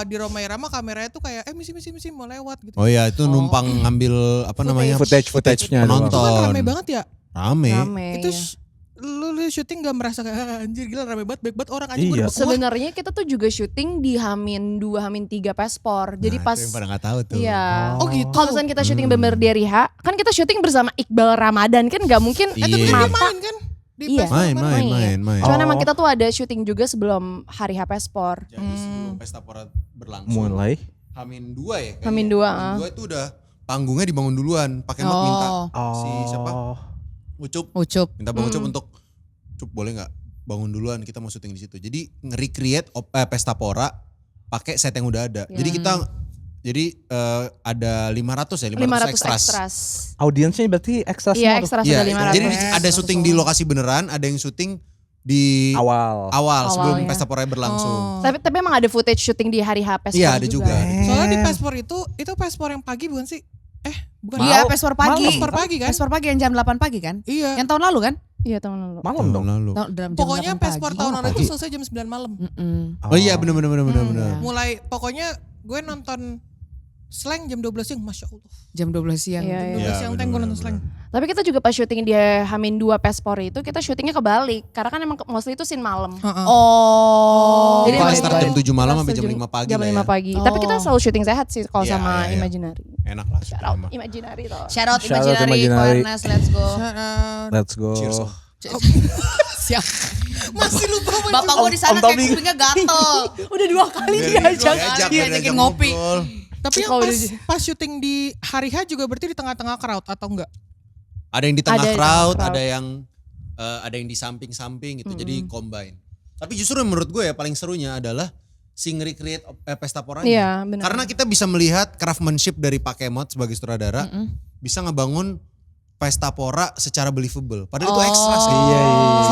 di Roma Irama kameranya tuh kayak misi mau lewat gitu. Oh iya, itu numpang ngambil apa namanya? Footage-nya Itu doang. kan penonton. rame banget ya. Rame. Itu Iya. lu syuting gak merasa kayak anjir gila rame banget baik banget orang anjir Iya. gue Sebenarnya kita tuh juga syuting di Hamin 2, Hamin 3 Pespor. Jadi Nah, pas itu yang pada nggak tahu tuh. iya. Oh gitu. Kalau misalnya kita syuting bener di Riha, kan kita syuting bersama Iqbal Ramadan kan nggak mungkin Iya. Tapi dia mata. main kan di Iya. Pesta kemarin. Main. Cuman Oh. emang kita tuh ada syuting juga sebelum hari H Pespor. Jadi sebelum Pesta Pora berlangsung. Mulai. Hamin 2 ya. kayaknya. Hamin 2, Hamin 2 itu udah panggungnya dibangun duluan. Pakai not minta si siapa? Ucup. Minta Bang Ucup untuk Cup boleh nggak bangun duluan, kita mau syuting di situ. Jadi nge-recreate Pesta Pora pakai set yang udah ada. Jadi kita ada 500 ya, 500 extras. Audiensnya berarti ekstra Iya, semua tuh. ekstra Iya, sudah 500. jadi ada syuting di lokasi beneran, ada yang syuting di Awal. sebelum Awalnya. Pesta Pora berlangsung. Tapi emang ada footage syuting di hari H Pespor Iya, ada juga. Soalnya di Pespor itu Pespor yang pagi bukan sih? Bukan. Iya, Pespor pagi. Pespor pagi kan? Pespor pagi yang jam 8 pagi kan? Iya. Yang tahun lalu kan? Iya, tahun lalu. Malam dong. Lalu. Dalam jam Pokoknya 8 Pespor pagi. tahun lalu itu selesai jam 9 malam. Oh iya, bener. Mulai pokoknya gue nonton Slang jam 12 siang, Masya Allah. Jam 12 siang. Iya, Jam iya. 12 siang teng gue nonton Slang. Tapi kita juga pas syuting di Hamin 2 Pespor itu kita syutingnya kebalik. Karena kan emang mostly itu scene malam. Oh. Jadi Jadi emang start jam 7 malam Pas sampai jam jam 5 pagi Jam lah 5 ya. pagi. Tapi kita selalu syuting sehat sih kalau Iya, sama iya. Imaginary. Enak lah. Shout out Imaginary toh. Shout out Shout out Imaginary, Imaginary. Awareness, let's go. Let's go. Cheers. Oh. Siap. Masih lupa baju. Bapak gue di sana Om kayak Tommy. kupingnya gatel. Udah 2 kali diajak. Diajakin ngopi. Tapi yang pas syuting di hari H juga berarti di tengah-tengah crowd atau enggak? Ada yang di tengah Ada di crowd, tengah ada yang di samping-samping gitu. Jadi combine. Tapi justru menurut gue ya paling serunya adalah si nge-recreate Pesta Poranya. Iya, benar. Karena kita bisa melihat craftsmanship dari Pak Kemot sebagai sutradara bisa ngebangun Pesta Pora secara believable. Padahal itu ekstra sih. Iya.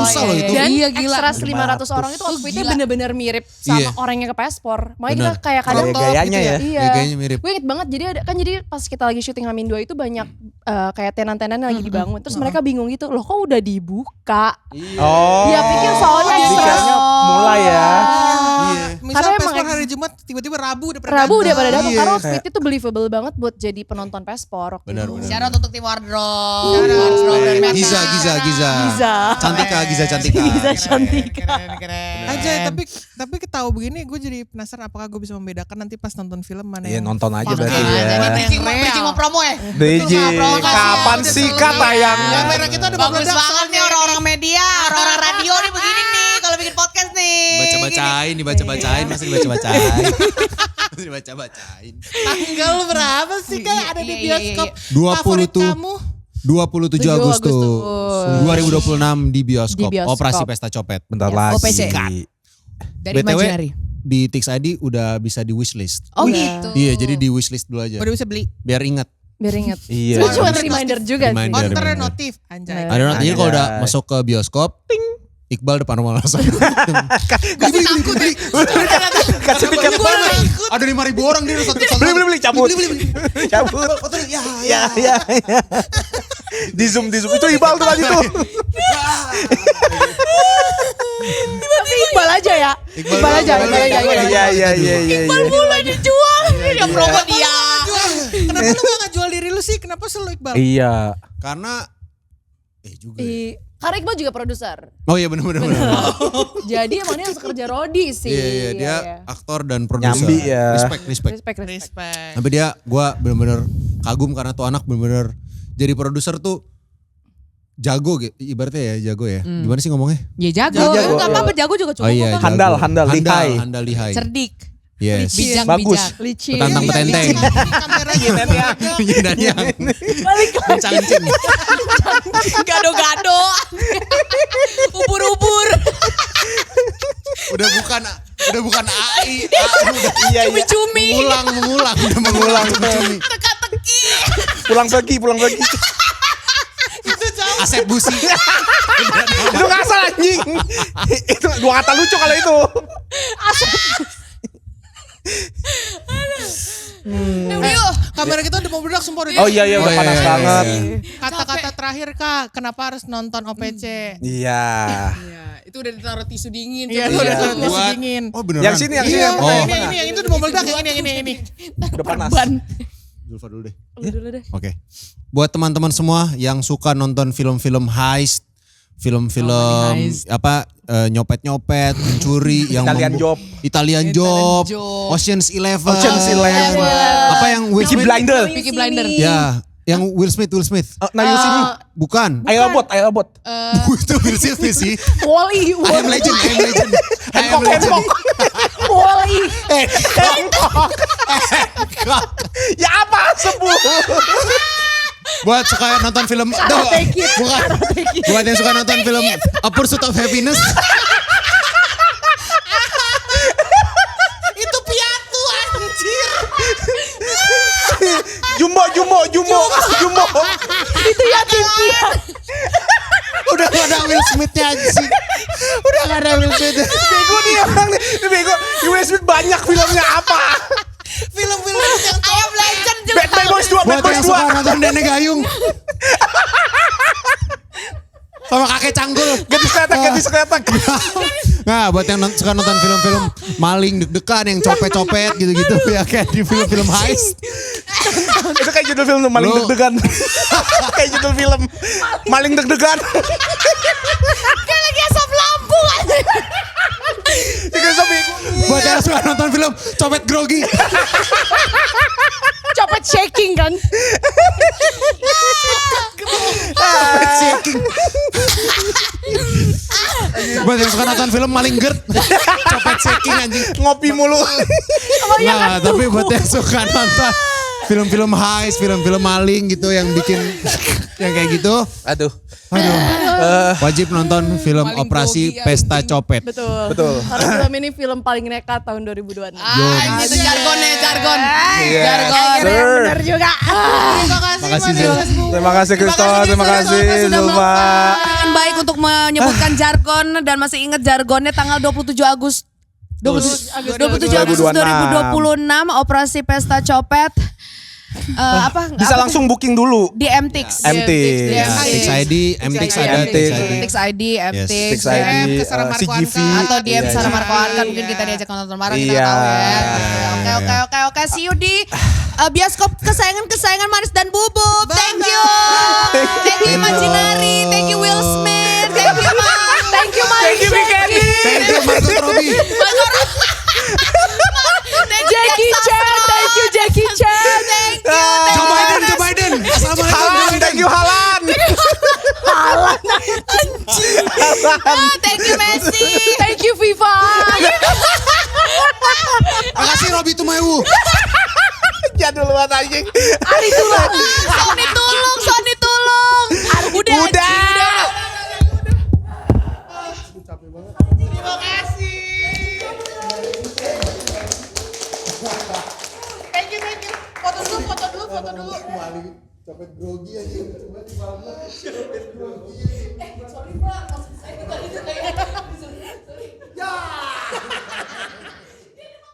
Susah loh itu. Dan Iya, gila. extras 500 orang itu outfitnya Gila. bener-bener mirip sama Iya. orangnya ke Pespor. Makanya Benar. kita kayak kadang Gaya-gayanya ya. Iya. Gayanya mirip. Gue inget banget jadi jadi pas kita lagi syuting Hamin 2 itu banyak kayak tenan-tenan yang lagi dibangun. Terus mereka bingung gitu, loh kok udah dibuka? Oh. Dia pikir soalnya Dikiranya mulai ya. Iya. Misal Karena emang Pespor hari hari Jumat tiba-tiba Rabu udah pada Rabu udah pada datang Iya. karena outfit itu believable banget buat jadi penonton Pespor. Benar. Syarat untuk tim wardrobe. Giza. Cantika. Giza cantik. Keren. Aja tapi ketahui begini gue jadi penasaran apakah gue bisa membedakan nanti pas nonton film mana Iya yang nonton aja Pakai berarti aja ya. nih. Bridging mau promo ya? DJ, kapan sih Kak tayangnya? Kamera kita udah Bagus meledak banget nih orang-orang media, orang-orang radio nih begini nih kalau bikin podcast nih. Dibaca-bacain, masa dibaca-bacain. Masih dibaca-bacain. Tanggal berapa sih Kak ada di Iya, bioskop 20 favorit tuh. kamu? 27 7 Agustus Agustus. 2026 di bioskop. Di bioskop. Operasi Pesta Copet. Bentar Yes. lagi. OPC. Dari BTW, Imaginary. Di Tix ID udah bisa di wishlist. Oh Iya. gitu. Iya, jadi di wishlist dulu aja. Baru bisa beli. Biar ingat. Biar inget. Iya. Itu cuma reminder juga sih. Reminder. Counter notif anjay. Ada nanti kalau udah Anjay. masuk ke bioskop, Iqbal depan rumah langsung. Kasih takut ya. Kasih tiket mana? Ada 5.000 orang dia satu. Beli cabut. Cabut. Foto ya. Ya. Di zoom itu Iqbal tuh tadi tuh. Tapi Iqbal aja ya. Iqbal aja. Iya. Mulai dijual. Ya promo dia. Kenapa lu gak jual diri lu sih? Kenapa selalu Iqbal? Iya. Karena juga. Ya. Karena Iqbal juga produser. Oh iya benar. Jadi emang dia harus kerja Rodi sih. Iya, dia aktor dan produser. Nyambi ya. Respect. Respect. Tapi dia, gue bener-bener kagum karena tuh anak bener-bener jadi produser tuh jago gitu. Ibaratnya ya jago ya. Gimana sih ngomongnya? Ya jago. Jago. Enggak apa-apa jago juga cukup. Oh iya, kok. Handal, jago. lihai. Handal lihai. Cerdik. Yes. Bijak, Bagus. bijak. Licin. Petantang petenteng. Kameranya Dan yang Balik lagi. kencang-kencing. Gado-gado. Ubur-ubur. Udah bukan AI. Iya. Cumi-cumi. Mengulang. Udah mengulang. Cumi. Teka-teki. Pulang pergi. Asep Busi. Itu ngasal anjing. Itu dua kata lucu kalau itu. kamera kita udah mau meledak sumpah udah. Oh iya udah Oh, panas iya. banget. Kata-kata terakhir Kak, kenapa harus nonton OPC? Iya. Iya, itu udah ditaruh tisu dingin. Iya, coba. udah taruh tisu Buat- dingin. Oh beneran. Yang sini yang Iya, Oh. yang itu udah mau meledak, yang ini. udah panas. Zulfa dulu deh. Lu dulu deh. Oke. Buat teman-teman semua yang suka nonton film-film heist, film-film heist. nyopet-nyopet, mencuri, yang Italian Job. Italian Job, Ocean's 11. Apa yang Will Peaky Smith? Blinder. Peaky Blinder. Ya, yang Will Smith. Nah, you see me. Bukan. Ayo Robot. Itu Will Smith sih. Wall-E. I am legend. Hancock. Wall-E. Ya apa sepuh? Buat suka nonton film bukan. Buat yang suka nonton film A Pursuit of Happiness. Itu piatu anjir. Jumbo. Itu yatim piatu. Udah gak ada Will Smith-nya aja sih. Udah gak ada Will Smith. Bego nih orang nih. Ini bego. Will Smith banyak filmnya apa? Film-film yang I am legend juga. Bad Boys 2. Buat yang suka nonton Nenek Gayung. Sama kakek canggul. Gadis kretek. Nah, buat yang suka nonton film-film maling deg-degan yang copet-copet gitu-gitu ya kayak di film-film heist. Itu kayak judul film tuh, Maling Lu- Deg-degan. Kayak judul film Maling Deg-degan. Kayak lagi asap lampu aja. Tiga zombie. Buat yang suka nonton film copet grogi. Copet shaking kan. Copet shaking. Buat yang suka nonton film maling gerd. Copet shaking anjing. Ngopi mulu. Nah, tapi buat yang suka nonton film-film heist, film-film maling gitu yang bikin yang kayak gitu. Aduh. Wajib nonton film Maling Operasi grogi, Pesta anjing. Copet. Betul. Karena film ini film paling nekat tahun 2026. Itu jargon. Iya. Jargon. Sir. Bener juga. Makasih Zul. Terima kasih Kristo, terima kasih Zulfa. Dengan baik untuk menyebutkan jargon dan masih ingat jargonnya tanggal 27 Agustus 27 Agustus 2026 Operasi Pesta Copet. Bisa langsung booking dulu. di MTix. MTix. Ya, MTix ID, MTix ada, MTix. MTix ID, MTix. Fix ID, ke Sarah Marco CGV. Anka. Atau DM Iya, Sarah iya. Marco Anka, mungkin kita diajak nonton bareng, kita Iya. nggak tahu ya. Oke. See you di bioskop kesayangan Maris dan Bubub. Thank you. Thank you Imaginary, thank you Will Smith, thank you Mas. Thank you Mike. Thank you, Big Andy. Thank you Margot Robbie. Jackie Chan, thank you Jackie Chan. Thank you. Joe Biden. Assalamualaikum. Halan, thank you Halan. Thank you Messi. Thank you Viva. Makasih Robi Tumewu. Jadul banget anjing. Ari Tulang. Sony tulung. Udah. Thank you. Foto dulu. Capek grogi aja. Sorry Pak, maksud saya itu kayak. Ya.